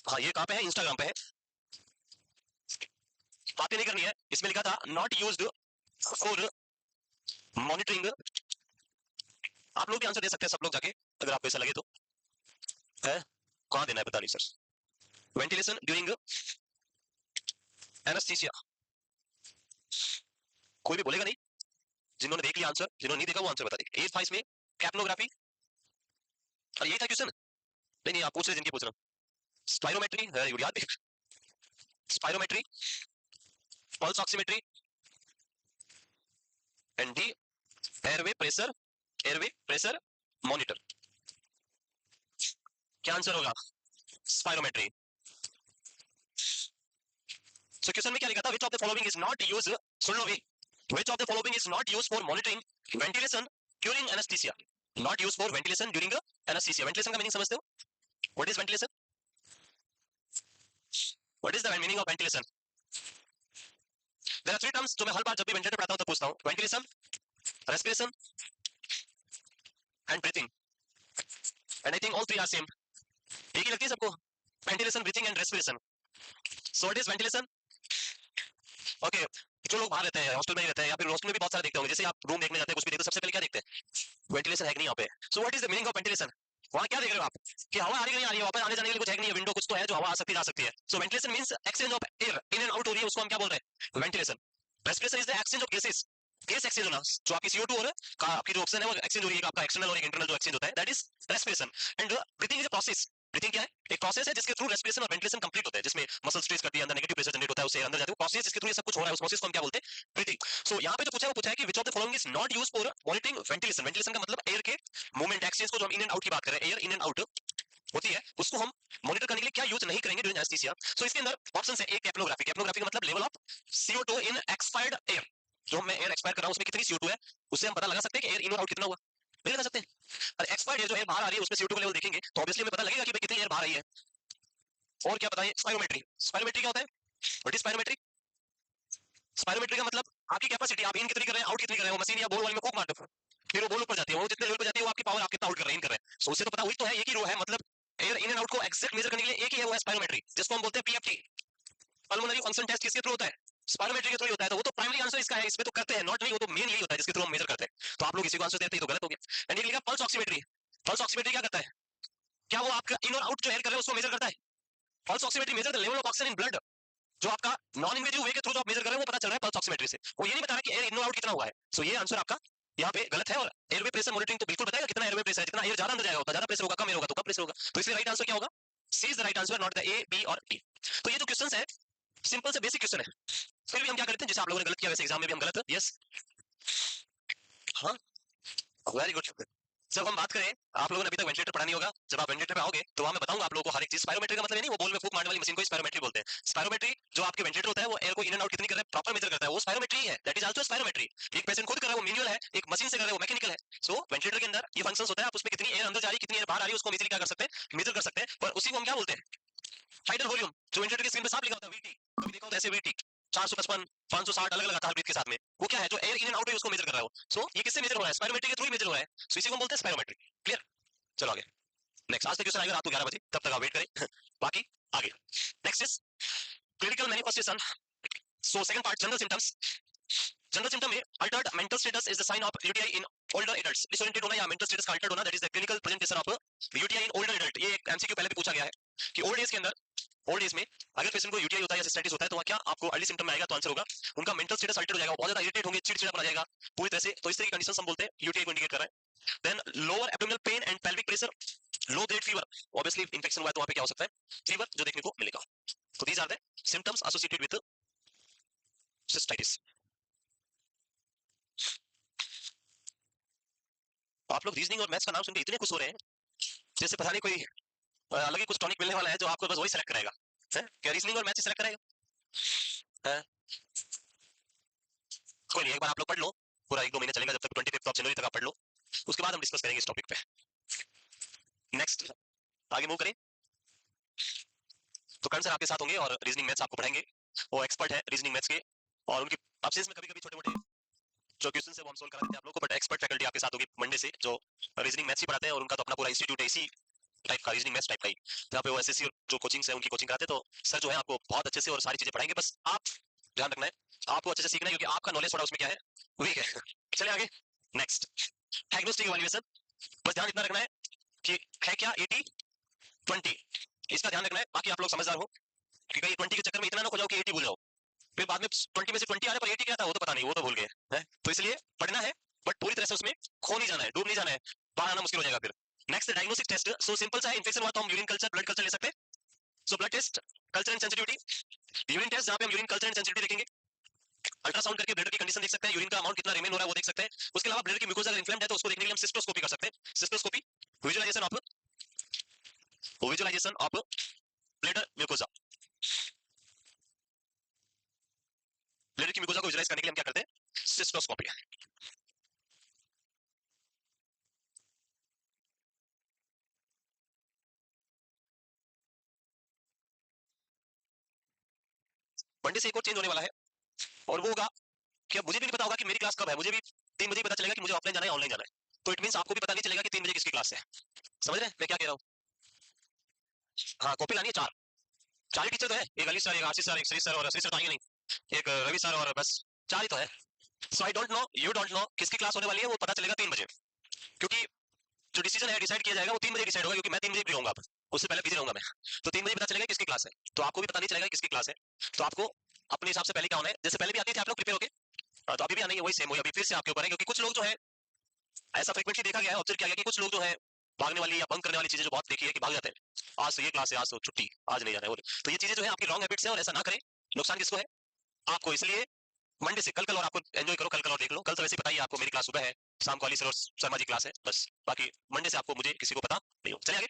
Speaker 1: हाँ ये कहाँ पे है, इंस्टाग्राम पे है, बातें नहीं करनी है। इसमें लिखा था नॉट यूज्ड फॉर मॉनिटरिंग, आप लोग भी आंसर दे सकते हैं सब लोग जाके, अगर आपको ऐसा लगे तो। है कहाँ देना है पता नहीं सर। वेंटिलेशन ड्यूरिंग एनेस्थीसिया, कोई भी बोलेगा नहीं, जिन्होंने देख लिया आंसर, जिन्होंने नहीं देखा वो आंसर बता देंगे। एज था इसमें कैप्नोग्राफी, और ये था क्वेश्चन, नहीं नहीं आप पूछ रहे जिनकी पूछ रहा हूँ। स्पाइरोमेट्री, याद, spirometry, pulse oximetry and the airway pressure monitor. क्या आंसर होगा? स्पाइरोमेट्री। सो क्वेश्चन में क्या लिखा था, which of the following is not used, सुन लो भाई, which of the following is not used for monitoring ventilation during anaesthesia, not used for ventilation during anaesthesia. Ventilation का मीनिंग समझते हो, what is ventilation, what is the meaning of ventilation? There are three terms जो मैं हर बार जब भी ventilator पढ़ाता हूं तब पूछता हूं, ventilation, respiration and breathing, and I think all three are same, एक ही लगती है सबको, ventilation, breathing and respiration. So what is ventilation? Okay, जो लोग बाहर रहते हैं, हॉस्टल में ही रहते हैं, या फिर हॉस्टल में भी बहुत सारे देखते होंगे, जैसे आप रूम देखने जाते हैं, कुछ भी देखते हो, सबसे पहले क्या देखते हैं, वेंटिलेशन है कि नहीं यहाँ पे। सो what is the meaning of ventilation? वहां क्या देख रहे हो आप कि हवा आ रही है नहीं आ रही है, वापस आने जाने के लिए कुछ है कि नहीं है, विंडो कुछ तो है जो हवा आ सकती जा सकती है। So ventilation means exchange of air, in and out हो रही है, उसको हम क्या बोल रहे हैं, ventilation. Respiration is the exchange of gases, gas exchange होना, जो आपकी CO2 और आपकी जो ऑक्सीजन है वो एक्सचेंज हो रही है, आपका एक्सटर्नल और इंटरनल जो एक्सचेंज होता है, that is respiration. And breathing is a process, breathing क्या है, एक प्रोसेस है जिसके थ्रू रेस्पिरेशन और वेंटिलेशन कंप्लीट होता है, जिसमें मसल स्ट्रेच करती है, अंदर नेगेटिव प्रेशर जनरेट होता है, उससे अंदर जाते हैं, प्रोसेस जिसके थ्रू ये सब कुछ हो रहा है, उस प्रोसेस को हम क्या बोलते हैं, ब्रीथिंग। सो यहाँ पे जो पूछा है वो पूछा है कि which of the following is not used for monitoring ventilation, ventilation का मतलब एयर के मूवमेंट एक्सचेंज को, जो हम इन एंड आउट की बात कर रहे हैं, एयर इन एंड आउट होती है, उसको हम मॉनिटर करने के लिए क्या यूज नहीं करेंगे ड्यूरिंग एनेस्थीसिया। सो इसके अंदर ऑप्शन है, एक कैप्नोग्राफी, कैप्नोग्राफी का मतलब level of CO2 in expired air, जो मैं एयर एक्सपायर कर रहा हूं उसमें कितनी CO2 है, उससे हम पता लगा सकते हैं कि एयर इन और आउट कितना हुआ, नहीं लगा सकते। और एक्सपायर्ड एयर जो एयर बाहर आ रही है उसमें CO2 का लेवल देखेंगे तो ऑब्वियसली हमें पता लगेगा कि भाई कितनी एयर बाहर आई है। और क्या बताइए, स्पायरोमेट्री, स्पायरोमेट्री क्या होता है, व्हाट इज स्पायरोमेट्री? स्पायरोमेट्री का मतलब आपकी कैपेसिटी, आप इन कितनी कर रहे हैं, आउट कितनी कर रहे हैं, वो मशीन या बोल वाले में फूंक मार दो, फिर वो बोल ऊपर जाती है, वो जितने लेवल पे जाती है वो आपकी पावर, आप कितना आउट कर रहे हैं, इन कर रहे हैं। सो उससे तो पता वही तो है, एक ही रो है, मतलब एयर इन एंड आउट को एग्जैक्ट मेजर करने के लिए एक ही है, वो है स्पायरोमेट्री, जिसको हम बोलते हैं PFT, पल्मोनरी फंक्शन टेस्ट। किसके थ्रू होता है, स्पायरोमेट्री के थ्रू होता है। तो वो तो प्राइमरी आंसर इसका है, इसमें तो करते हैं नॉट नहीं, वो तो मेन यही होता है जिसके थ्रू हम मेजर करते हैं। तो आप लोग इसी को आंसर देते हैं तो गलत हो गया। एंड ये लिखा पल्स ऑक्सीमेट्री, पल्स ऑक्सीमेट्री क्या करता है, क्या वो आपका इन और आउट जो एयर कर रहे हैं उसको मेजर करता है? Pulse oximetry measure the level of oxygen in blood, जो आपका नॉन इन्वेजिव वे के थ्रू जो आप मेजर कर रहे हैं वो पता चल रहा है पल्स ऑक्सीमेट्री से, वो ये नहीं बता रहा कि एयर इन और आउट कितना हुआ है। सो ये आंसर आपका यहाँ पे गलत है। और एयरवे प्रेशर मॉनिटरिंग तो बिल्कुल बताएगा कितना एयरवे प्रेशर है, जितना एयर ज्यादा अंदर जाएगा होता ज्यादा प्रेशर होगा, कम एयर होगा तो कम प्रेशर होगा। तो इसलिए राइट आंसर क्या होगा, C is the right answer, not the A, B और डी। तो ये जो क्वेश्चन है सिंपल से बेसिक क्वेश्चन है, फिर भी हम क्या करते हैं, जैसे आप लोगों ने गलत किया वैसे एग्जाम में भी हम गलत, यस, हाँ, वेरी गुड। जब हम बात करें, आप लोगों ने अभी तक वेंटिलेटर पढ़ा नहीं होगा, जब आप वेंटिलेटर पे आओगे तो वहां मैं बताऊंगा आप लोगों को हर एक चीज। स्पायरोमेट्री का मतलब नहीं वो बॉल में फूंक मारने वाली मशीन को स्पायरोमेट्री बोलते हैं। स्पायरोमेट्री जो आपके वेंटिलेटर होता है वो एयर को इन एंड आउट कितनी कर रहा है प्रॉपर मेजर करता है, वो स्पायरोमेट्री है, दैट इज आल्सो स्पायरोमेट्री। एक पेशेंट खुद कर रहा है वो मैनुअल है, एक मशीन से कर रहा है वो मैकेनिकल है। सो वेंटिलेटर के अंदर ये फंक्शंस होता है, आप उसमें कितनी एयर अंदर जा रही है कितनी एयर बाहर आ रही है उसको इजीली क्या कर सकते हैं, मेजर कर सकते हैं। पर उसी को हम क्या बोलते हैं, टाइटल वॉल्यूम, जो वेंटिलेटर की स्क्रीन पे साफ लिखा होता है VT, कभी देखा होता है ऐसे VT 455 560 अलग अलग आता है ब्रीथ के साथ में, वो क्या है, जो एयर इन एंड आउट है उसको मेजर कर रहा है वो। सो ये किससे मेजर हो रहा है, स्पायरोमेट्री के थ्रू मेजर हो रहा है। सो इसी को हम बोलते हैं स्पायरोमेट्री। क्लियर, चलो आगे नेक्स्ट। आज तक क्वेश्चन आएगा रात को 11 बजे, तब तक आप वेट करें बाकी आगे next is clinical manifestation. So second part, general symptoms. General symptom में altered mental status is the sign of UTI in older adults, disoriented होना या मेंटल स्टेटस का अल्टर्ड होना, that is the clinical presentation of UTI in older adult. ये एक MCQ पहले भी पूछा गया है कि ओल्ड एज के अंदर, ओल्ड एज में अगर पेशेंट को UTI होता है या सिस्टाइटिस होता है तो वहाँ क्या आपको अर्ली सिम्टम में आएगा, तो आंसर होगा उनका मेंटल स्टेटस अल्टर्ड हो जाएगा, बहुत ज्यादा इरिटेट होंगे, चिड़चिड़ापन आ जाएगा पूरी तरह से। तो इस तरह की कंडीशन हम बोलते हैं UTI को इंडिकेट कर रहा है। Then lower abdominal pain and pelvic pressure, low grade fever, obviously infection हुआ है तो वहां पे क्या हो सकता है, फीवर जो देखने को मिलेगा। तो these are the symptoms associated with cystitis. आप लोग रीजनिंग और मैथ्स का नाम सुन के इतने खुश हो रहे हैं जैसे पता नहीं कोई अलग ही कुछ टॉनिक मिलने वाला है जो आपको बस वही सेलेक्ट कराएगा है? क्या रीजनिंग और मैथ्स सेलेक्ट कराएगा है? कोई नहीं, एक बार आप लोग पढ़ लो, पूरा 1-2 महीने चलेगा, जब तक 25 जनवरी तक आप पढ़ लो, उसके बाद हम डिस्कस करेंगे इस टॉपिक पे। नेक्स्ट आगे मूव करें। तो कर्ण सर आपके साथ होंगे और रीजनिंग मैथ्स आपको पढ़ाएंगे, वो एक्सपर्ट है रीजनिंग मैथ्स के, और उनकी एब्सेंस में कभी-कभी छोटे-मोटे जो क्वेश्चन है वो हम सोल्व करा देते हैं आप लोगों को, बट एक्सपर्ट फैकल्टी आपके साथ होगी मंडे से जो रीजनिंग मैथ्स ही पढ़ाते हैं, और उनका तो अपना पूरा इंस्टीट्यूट है इसी टाइप का, रीजनिंग मैथ्स टाइप का ही, जहाँ पे वो SSC और जो कोचिंग्स है उनकी कोचिंग कराते हैं। तो सर जो है आपको बहुत अच्छे से और सारी चीजें पढ़ाएंगे, बस आप ध्यान रखना है, आपको अच्छे से सीखना है, क्योंकि आपका नॉलेज थोड़ा उसमें क्या है, वीक है। चलिए आगे नेक्स्ट, डायग्नोस्टिक इवैल्यूएशन। बस ध्यान इतना रखना है कि है क्या 80-20, इसका ध्यान रखना है, बाकी आप लोग समझदार हो कि कहीं 20 के चक्कर में इतना ना खो जाओ कि 80 भूल जाओ, फिर बाद में 20 में से 20 आ रहा है पर 80 क्या था वो तो पता नहीं, वो तो भूल गए हैं। तो इसलिए पढ़ना है बट पूरी तरह से उसमें खो नहीं जाना है, डूब नहीं जाना है, बाहर आना मुश्किल हो जाएगा फिर। Next diagnostic test. So simple सा है, इन्फेक्शन हुआ तो हम यूरिन कल्चर ब्लड कल्चर ले सकते हैं। So blood test, culture and sensitivity, urine test जहां पे हम यूरिन कल्चर एंड सेंसिटिविटी देखेंगे, अल्ट्रासाउंड करके ब्लड की कंडीशन देख सकते हैं, यूरिन का अमाउंट कितना रिमेन हो रहा है वो देख सकते हैं। उसके अलावा ब्लड की म्यूकोसा अगर इन्फ्लेम्ड है तो उसको देखने के लिए हम सिस्टोस्कोपी कर सकते हैं। Cystoscopy, visualisation of blood mucosa. की म्यूकोसा को विजुलाइज करने के लिए हम क्या करते हैं, सिस्टोस्कोपी। मंडे से एक और चेंज होने वाला है, और वो होगा कि अब मुझे भी नहीं पता होगा कि मेरी क्लास कब है। मुझे भी 3 बजे पता चलेगा कि मुझे ऑफलाइन जाना है ऑनलाइन जाना है, तो इट मींस आपको भी पता नहीं चलेगा कि 3 बजे किसकी क्लास है। समझ रहे हैं मैं क्या कह रहा हूँ? हाँ, कॉपी लानी है चार। चार ही टीचर तो है, एक अली सर, एक आशीष सर, एक श्री सर, और श्री सर तो आएंगे नहीं, एक रवि सर, और बस चार ही तो है। So I don't know, you don't know किसकी क्लास होने वाली है, वो पता चलेगा 3 बजे, क्योंकि जो डिसीजन है डिसाइड किया जाएगा वो 3 बजे डिसाइड होगा, क्योंकि मैं 3 बजे फ्री होऊंगा, अब उससे पहले बिजी रहूंगा मैं। तो 3 बजे पता चलेगा किसकी क्लास है, तो आपको भी पता नहीं चलेगा किसकी क्लास है। तो आपको अपने हिसाब से पहले क्या होना है, जैसे पहले भी आती थी आप लोग प्रिपेयर होके, तो अभी भी आनी है वही सेम, वही अभी फिर से आपके ऊपर है, क्योंकि कुछ लोग जो है ऐसा फ्रिक्वेंटली देखा गया है, ऑब्जर्व किया गया कि कुछ लोग जो है भागने वाली या बंक करने वाली चीजें जो बहुत देखी है कि भाग जाते हैं, आज तो ये क्लास है, आज तो छुट्टी, आज नहीं जाना है, तो ये चीजें जो है आपकी रॉन्ग हैबिट्स है, और ऐसा ना करें। नुकसान किसको है, आपको। इसलिए मंडे से कल कल और आपको एंजॉय करो, कल कल और देख लो, कल तो वैसे बताइए आपको मेरी क्लास सुबह है, शाम को अली सर और शर्मा जी क्लास है, बस बाकी मंडे से आपको मुझे किसी को पता नहीं हो। चलिए आगे,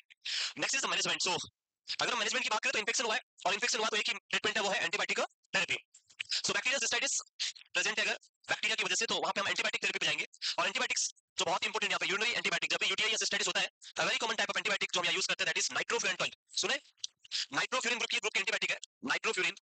Speaker 1: नेक्स्ट इज मैनेजमेंट। सो अगर मैनेजमेंट की बात करें तो इन्फेक्शन हुआ है, और इन्फेक्शन हुआ तो एक ही ट्रीटमेंट है, वो है एंटीबायोटिक थेरेपी। सो बैक्टीरियल सिस्टाइटिस प्रेजेंट है अगर बैक्टीरिया की वजह से, तो वहां पे हम एंटीबायोटिक थेरेपी पे जाएंगे। और एंटीबायोटिक्स जो बहुत इंपॉर्टेंट यहाँ पे, यूरिनरी एंटीबायोटिक, जब भी यूटीआई या सिस्टाइटिस होता है, very common type of antibiotic जो हम यूज करते हैं दैट इज नाइट्रोफ्यूरेंटॉइड। सुने, नाइट्रोफ्यूरिन ग्रुप की एंटीबायोटिक है नाइट्रोफ्यूरिन,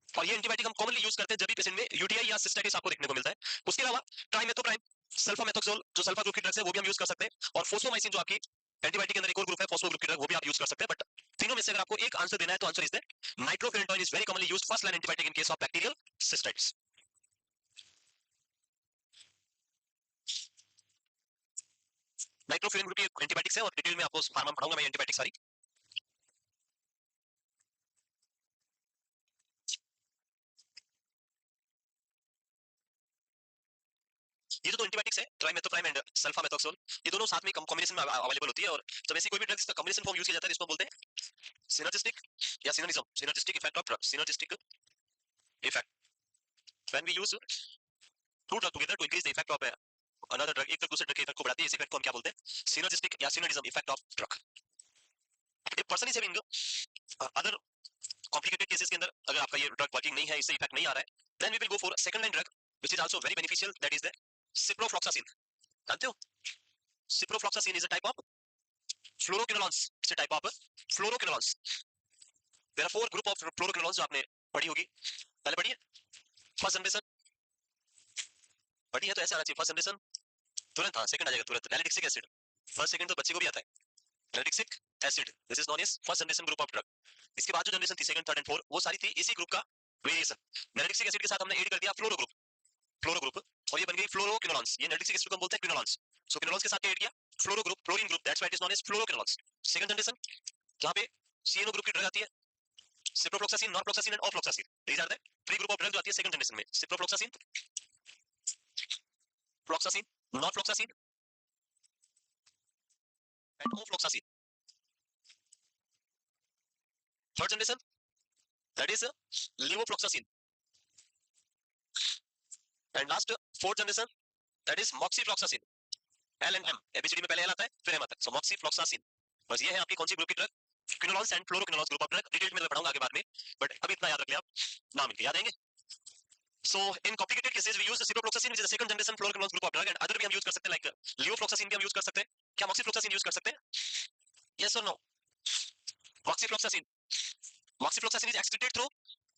Speaker 1: और ये एंटीबायोटिक हम कॉमनली यूज करते हैं जब भी पेशेंट में यूटीआई या सिस्टाइटिस आपको देखने को मिलता है। उसके अलावा ट्राइमेथोप्राइम, सल्फामेथोक्सोल जो सल्फा ग्रुप की ड्रग्स है वो भी हम यूज कर सकते हैं, और फोस्फोमाइसिन जो आपकी एंटीबायोटिक के अंदर एक और ग्रुप है फोस्फो ग्रुप की ड्रग, वो भी आप यूज कर सकते हैं। बट तीनों में से अगर आपको एक आंसर देना है तो answer is that nitrofurantoin is very commonly used first line antibiotic in case of bacterial cystitis. Nitrofurin group की एंटीबायोटिक्स है, और डिटेल में आपको फार्मा पढ़ाऊंगा मैं एंटीबायोटिक सारी। ये जो दो एंटीबायोटिक्स है, ट्राइमेथोप्राइम एंड सल्फामेथोक्सोल, ये दोनों साथ में कॉम्बिनेशन में अवेलेबल होती है, और जब ऐसी कोई भी ड्रग्स का कॉम्बिनेशन फॉर्म यूज किया जाता है, इसको बोलते हैं सिनर्जिस्टिक या synonymism, synergistic effect of drug, synergistic effect, when we use two drug together to increase the effect of another drug, एक ड्रग दूसरे ड्रग के इफेक्ट को बढ़ाती है, इस इफेक्ट को हम क्या बोलते हैं, सिनर्जिस्टिक या synonymism effect of drug. If person is having other complicated cases के अंदर अगर आपका ये ड्रग वर्किंग नहीं है, इससे इफेक्ट नहीं आ रहा है, then we will go for second line drug which is also very beneficial, that is the ciprofloxacin. जानते हो, ciprofloxacin is a type of fluoroquinolones, it's a type of fluoroquinolones, there are four group of fluoroquinolones जो आपने पढ़ी होगी, पहले पढ़ी है, first generation पढ़ी है तो ऐसे आना चाहिए, फर्स्ट जनरेशन तुरंत, हाँ सेकंड आ जाएगा तुरंत, नैलिडिक्सिक एसिड, फर्स्ट सेकंड तो बच्चे को भी आता है, nalidixic acid, this is known as first generation group of drug. इसके बाद जो जनरेशन थी सेकंड थर्ड एंड फोर्थ, वो सारी थी इसी ग्रुप का वेरिएशन। नैलिडिक्सिक एसिड के साथ हमने ऐड कर दिया फ्लोरो ग्रुप, फ्लोरो ग्रुप, और ये बन गई फ्लोरोक्विनोलॉन्स, ये नैलिडिक्सिक एसिड को हम बोलते हैं क्विनोलॉन्स, सो क्विनोलॉन्स के साथ ऐड किया fluoro group, fluorine group, that's why it is known as fluoroquinolones. Second generation जहां पे सीएनओ ग्रुप की ड्रग आती है, ciprofloxacin, norfloxacin and ofloxacin, these are the three group of drug जो आती है सेकंड जनरेशन में, ciprofloxacin, floxacin, norfloxacin and ofloxacin. Third generation that is levofloxacin, and last fourth generation that is moxifloxacin, L and M, ABCD में पहले L आता है फिर M आता है, सो मॉक्सीफ्लॉक्सासिन। बस ये है आपकी कौन सी ग्रुप की drug, quinolones and fluoroquinolones group of drug, detail में मैं पढ़ाऊंगा आगे बाद में, बट अभी इतना याद रख लिया आप, नाम इनके याद आएंगे। So in complicated cases we use the ciprofloxacin which is a second generation fluoroquinolones group of drug, and other भी हम यूज कर सकते हैं like levofloxacin भी हम यूज कर सकते हैं। क्या moxifloxacin यूज कर सकते हैं? Yes or no? moxifloxacin, moxifloxacin is excreted through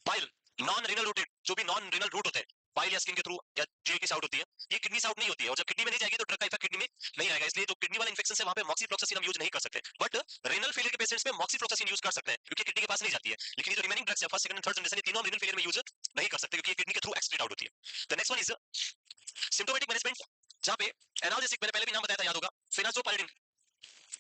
Speaker 1: bile, non renal rooted, जो भी नॉन रेनल रूट होते हैं, बाइल या स्किन के थ्रू या जीए की साउट होती है, ये किडनी साउट नहीं होती है, और जब किडनी में नहीं जाएगी तो ड्रग का इफेक्ट किडनी में नहीं आएगा, इसलिए जो किडनी वाला इंफेक्शन है वहां पे मॉक्सीफ्लॉक्सासिन हम यूज नहीं कर सकते, बट रेनल फेलियर के पेशेंट्स में मॉक्सीफ्लॉक्सासिन यूज कर सकते हैं, क्योंकि किडनी के पास नहीं जाती है। लेकिन ये जो रिमेनिंग ड्रग्स है first second and third generation, ये तीनों रेनल फेलियर में यूज नहीं कर सकते, क्योंकि किडनी के थ्रू एक्सक्रीट आउट होती है। The next one is symptomatic management, जहां पे एनाल्जेसिक, मैंने पहले भी नाम बताया था, याद होगा, फेनाजोपायरिन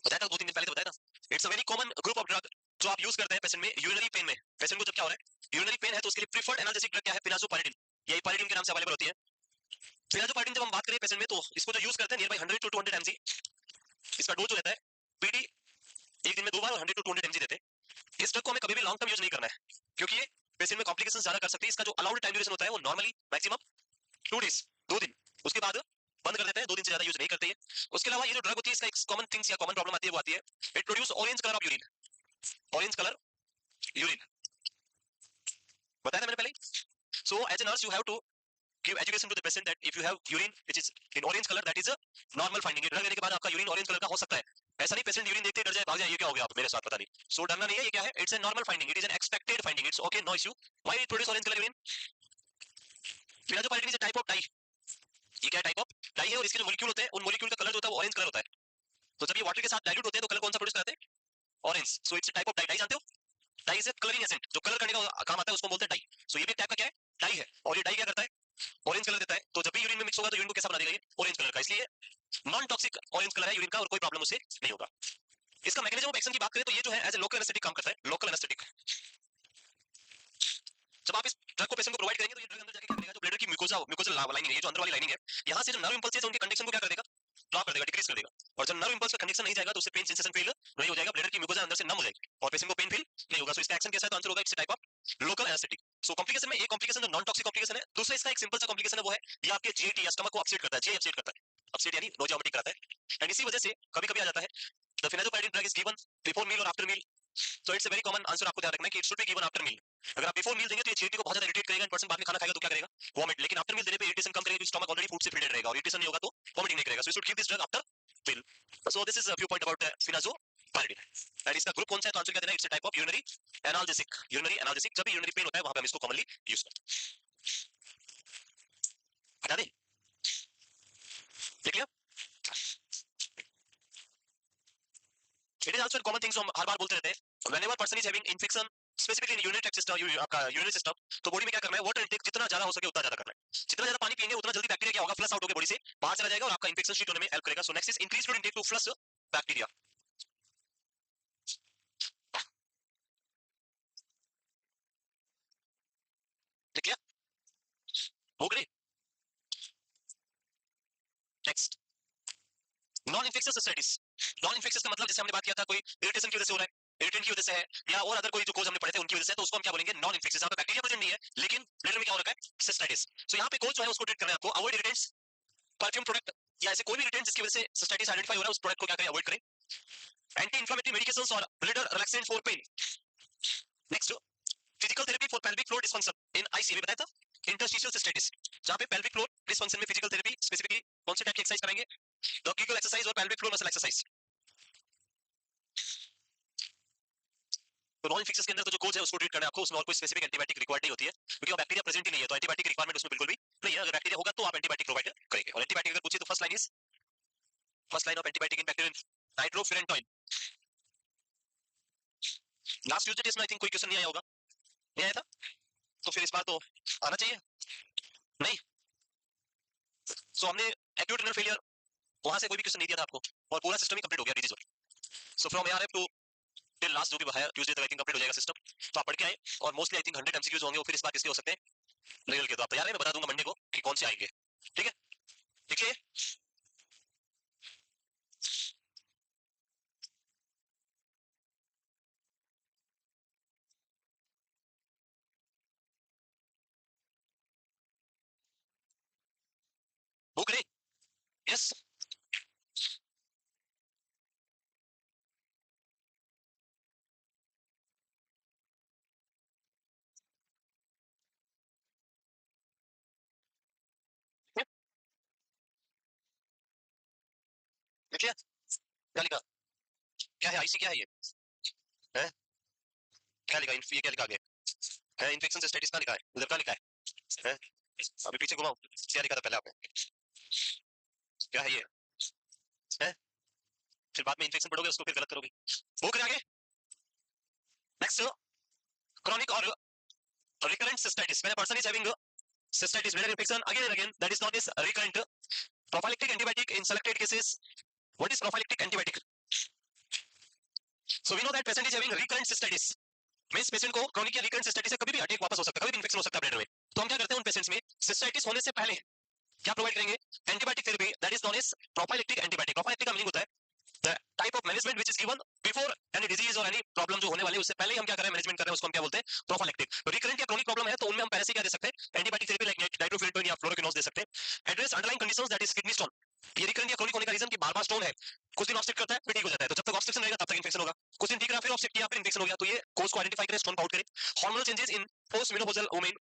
Speaker 1: बताया था, 2-3 दिन पहले तो बताया था। It's a very common group of drug जो आप यूज करते हैं पेशेंट में यूरिनरी पेन में, पेशेंट को जब क्या हो रहा है यूरिनरी पेन है, तो उसके लिए प्रीफर्ड एनाल्जेसिक ड्रग क्या है, फिनाजोपायरिन, यही पायरिडिन के नाम से अवेलेबल होती है। फिनाजोपायरिन जब हम बात करें पेशेंट में, तो इसको जो यूज करते हैं नियर बाई 100 टू 200 mg, इसका डोज जो रहता है पीडी, एक दिन में 2 बार, और 100 टू 200 mg देते हैं। इस ड्रग को हमें कभी भी लॉन्ग टर्म यूज नहीं करना है, क्योंकि ये पेशेंट में कॉम्प्लिकेशंस ज्यादा कर सकती है। इसका जो अलाउड टाइम ड्यूरेशन होता है वो नॉर्मली मैक्सिमम 2 डेज, 2 दिन, उसके बाद बंद कर देते हैं, 2 दिन से ज्यादा यूज नहीं करते हैं। उसके अलावा ये जो ड्रग होती है, इसका एक कॉमन थिंग्स या कॉमन प्रॉब्लम आती है, वो आती है it produce orange colour of urine, orange colour urine, बताया था मैंने पहले। So as a nurse, you have to give education to the patient that if you have urine which is in orange color, that is a normal finding. Drug लेने के बाद आपका urine orange colour का हो सकता है, ऐसा नहीं पेशेंट यूरिन देखते डर जाए भाग जाए ये क्या हो गया आप मेरे साथ पता नहीं. सो डरना नहीं है, ये क्या है, it's a normal finding, it is an expected finding, it's okay, no issue. Why it produce orange colour urine? Phenazopyridine is a type of dye. ये क्या टाइप ऑफ डाई है और इसके जो मॉलिक्यूल होते हैं उन मॉलिक्यूल का कलर जो होता है वो ऑरेंज कलर होता है. तो जब ये वाटर के साथ डाइल्यूट होते हैं तो कलर कौन सा प्रोड्यूस करते हैं? Orange. So it's a type of dye. Dye जानते हो? Dye is a colouring agent, जो कलर करने का काम आता है उसको बोलते हैं डाई. सो ये भी टाइप का क्या है? डाई है. और ये डाई क्या करता है? ऑरेंज कलर देता है. तो जब भी यूरिन में मिक्स होगा तो यूरिन को कैसा बना देगा? ये ऑरेंज कलर का. इसलिए नॉन टॉक्सिक ऑरेंज कलर है यूरिन का और कोई प्रॉब्लम उससे नहीं होगा. इसका मैकेनिज्म ऑफ एक्शन की बात करें तो ये जो है एज ए लोकल एनेस्थेटिक काम करता है. Local anaesthetic. जब आप इस ड्रग को पेशेंट को प्रोवाइड करेंगे तो ये ड्रग अंदर जाके क्या करेगा, जो ब्लैडर की म्यूकोजल लाइनिंग है, ये जो अंदर वाली लाइनिंग है, यहाँ से जो नर्व इंपल्सेस है उनके कंडक्शन को क्या कर देगा? ब्लॉक कर देगा, डिक्रीज कर देगा. और जब नर्व इंपल्स का कंडक्शन नहीं जाएगा तो उससे पेन सेंसेशन फील नहीं हो जाएगा, ब्लैडर की म्यूकोजा अंदर से नम हो जाएगी और पेशेंट को पेन फील नहीं होगा. सो इसका एक्शन कैसा है? तो आंसर होगा it's type of local anaesthetic. So complication में एक कॉम्प्लिकेशन जो नॉन टॉक्सिक कॉम्प्लिकेशन है, दूसरा इसका एक सिंपल सा कॉम्प्लिकेशन है वो है ये आपके जीआईटी या स्टमक को अपसेट करता है. जी अपसेट करता है, अपसेट यानी नोजिया वोमिटिंग कराता है. एंड इसी वजह से कभी-कभी आ जाता है the phenazopyridine drug is given before meal और after meal. So it's a very common answer, आपको ध्यान रखना है कि it should be given after meal. अगर आप बिफोर मील देंगे तो ये जीआईटी को बहुत ज्यादा इरिटेट करेगा एंड पर्सन बाद में खाना खाएगा तो क्या करेगा? वॉमिट. लेकिन आफ्टर मील देने पे इरिटेशन कम करेगा क्योंकि स्टमक ऑलरेडी फूड से फिल्ड रहेगा और इरिटेशन नहीं होगा तो वॉमिटिंग नहीं करेगा. So you should give this drug after meal. So this is a few point about phenazopyridine. And इसका ग्रुप कौन सा है? तो आंसर क्या देना है? It's a type of urinary analgesic. Urinary analgesic. जब भी यूरिनरी पेन होता है वहां पे हम इसको कॉमनली यूज करते हैं. हटा दे. देख लिया? It is also a common thing जो हम हर बार बोलते रहते हैं. Whenever person is having infection, specifically in urinary tract system, आपका urinary system, तो बॉडी में क्या करना है? वाटर इंटेक जितना ज्यादा हो सके उतना ज्यादा करना है. जितना ज्यादा पानी पिएंगे उतना जल्दी बैक्टीरिया क्या होगा? फ्लश आउट होकर बॉडी से बाहर चला जाएगा और आपका इंफेक्शन शीट होने में हेल्प करेगा. So next is increase fluid intake to flush bacteria. ठीक है? हो गए. Next non infectious cystitis. Non infectious का मतलब जैसे हमने बात किया था कोई इरिटेशन की वजह से हो रहा है, इरिटेंट की वजह से है या और अदर कोई जो कोज हमने पढ़े थे उनकी वजह से, तो उसको हम क्या बोलेंगे? Non infectious. यहाँ पे बैक्टीरिया प्रेजेंट नहीं है लेकिन ब्लड में क्या हो रखा है? सिस्टाइटिस. सो यहाँ पे कोज जो है उसको ट्रीट करना है आपको. अवॉइड इरिटेंट्स, परफ्यूम प्रोडक्ट या ऐसे कोई भी इरिटेंट जिसकी वजह से सिस्टाइटिस आइडेंटिफाई हो रहा है उस प्रोडक्ट को क्या करें? अवॉइड करें. एंटी इंफ्लेमेटरी मेडिकेशंस और blood relaxant for pain. Next physical therapy for pelvic floor dysfunction in IC में बताया था इंटरस्टिशियल सिस्टाइटिस, जहां पे पेल्विक फ्लोर डिसफंक्शन में फिजिकल थेरेपी स्पेसिफिकली कौन से टाइप की एक्सरसाइज कराएंगे? द कीगल एक्सरसाइज और पेल्विक फ्लोर मसल एक्सरसाइज. तो नॉन इन्फेक्शियस के अंदर तो जो कोज है उसको ट्रीट करना है आपको, उसमें और कोई स्पेसिफिक एंटीबायोटिक रिक्वायर्ड नहीं होती है क्योंकि वो बैक्टीरिया प्रेजेंट ही नहीं है, तो एंटीबायोटिक रिक्वायरमेंट उसमें बिल्कुल भी नहीं है. अगर बैक्टीरिया होगा तो आप एंटीबायोटिक प्रोवाइड करेंगे. और एंटीबायोटिक अगर पूछे तो first line of antibiotic in bacterial nitrofurantoin. Last Tuesday test में आई थिंक कोई क्वेश्चन नहीं आया होगा. नहीं आया था तो फिर इस बार तो आना चाहिए. नहीं. सो हमने एक्यूट रिनल फेलियर वहां से कोई भी क्वेश्चन नहीं दिया था आपको और पूरा सिस्टम ही कंप्लीट हो गया डिजीज वाला. So from ARF to till last जो भी है ट्यूसडे तक आई थिंक कंप्लीट हो जाएगा सिस्टम. तो आप पढ़ के आए और मोस्टली आई थिंक 100 एमसीक्यूज होंगे. और फिर इस बार किसके हो सकते हैं? रियल के. तो आप तैयार है? मैं बता दूंगा मंडे को कि कौन से आएंगे. ठीक है? देखिए बुक रे. यस. देखिए क्या लिखा, क्या है आईसी, क्या है ये है? क्या लिखा ये क्या लिखा आगे है? इन्फेक्शन सिस्टाइटिस का लिखा है उधर, क्या लिखा है? अभी पीछे घुमाओ, क्या लिखा था पहले आपने? क्या है ये है? फिर बाद में इन्फेक्शन पढ़ोगे उसको फिर गलत करोगे. भूख रहे आगे. Next chronic or recurrent cystitis. When a person is having cystitis, bladder infection again and again, that is not is recurrent. Prophylactic antibiotic in selected cases. What is prophylactic antibiotic? So we know that patient is having recurrent cystitis. Means patient को chronic या recurrent cystitis से कभी भी attack वापस हो सकता है, कभी भी इन्फेक्शन हो सकता है ब्लड में. तो हम क्या करते हैं उन पेशेंट्स में सिस्टाइटिस होने से पहले क्या प्रोवाइड करेंगे? Antibiotic therapy, that is known as prophylactic antibiotic. Prophylactic का मीनिंग होता है the type of management which is given before any disease और एनी प्रॉब्लम जो होने वाली है उससे पहले ही हम क्या कर रहे हैं? मैनेजमेंट कर रहे हैं, उसको हम क्या बोलते हैं? प्रोफाइलेक्टिक. रिकरेंट या क्रॉनिक प्रॉब्लम है तो उनमें हम पहले से क्या दे सकते हैं? एंटीबायोटिक थेरेपी लाइक नाइट्रोफिरेंटोइन या फ्लोरोक्विनोज दे सकते हैं. Address underlying conditions that is kidney stone. ये रिकरेंट या क्रॉनिक होने का रीजन कि बार-बार स्टोन है, कुछ दिन ऑब्स्ट्रक्ट करता है फिर ठीक हो जाता है, तो जब तक ऑब्स्ट्रक्शन रहेगा तब तक इन्फेक्शन होगा. कुछ दिन ठीक रहा फिर ऑब्स्ट्रक्ट किया फिर इन्फेक्शन हो गया. तो ये कोज को आइडेंटिफाई करें, स्टोन को आउट करें. Hormonal changes in post menopausal women.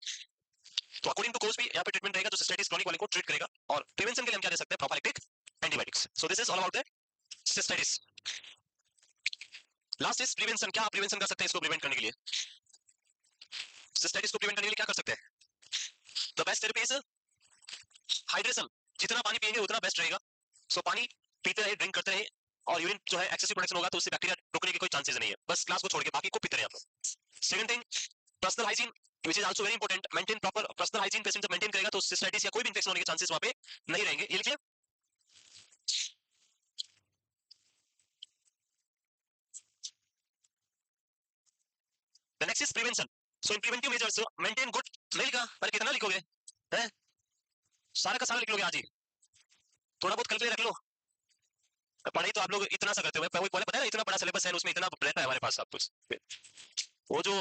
Speaker 1: तो अकॉर्डिंग टू कोर्स भी यहाँ पे ट्रीटमेंट रहेगा जो सिस्टाइटिस क्रॉनिक वाले को ट्रीट करेगा, और प्रिवेंशन के लिए हम क्या दे सकते हैं, prophylactic antibiotics. So this is all about the cystitis. Last is prevention. क्या आप प्रिवेंशन कर सकते हैं इसको प्रिवेंट करने के लिए, सिस्टाइटिस को प्रिवेंट करने के लिए क्या कर सकते हैं? The best therapy is hydration. जितना पानी पिएंगे उतना बेस्ट रहेगा। सो पानी पीते रहे, ड्रिंक करते रहे, और यूरिन जो है एक्सेसिव प्रोडक्शन होगा तो उससे बैक्टीरिया रुकने की कोई चांसेस नहीं है, बस ग्लास को छोड़ के बाकी को पीते रहे आप लोग। Second thing, personal hygiene which is also very important, maintain proper personal hygiene। Patient जब मेंटेन करेगा तो सिस्टाइटिस या कोई भी इंफेक्शन होने के चांसेस वहां पे नहीं रहेंगे। ये लिखिए। The next is prevention. So in preventive measures maintain good. नहीं लिखा पर कितना लिखोगे, है सारा का सारा लिख लोगे आज ही, थोड़ा बहुत कल के लिए रख लो। पढ़ाई तो आप लोग इतना सा करते हो, पता है ना, इतना बड़ा सिलेबस है, उसमें इतना रहता है हमारे पास सब कुछ। वो जो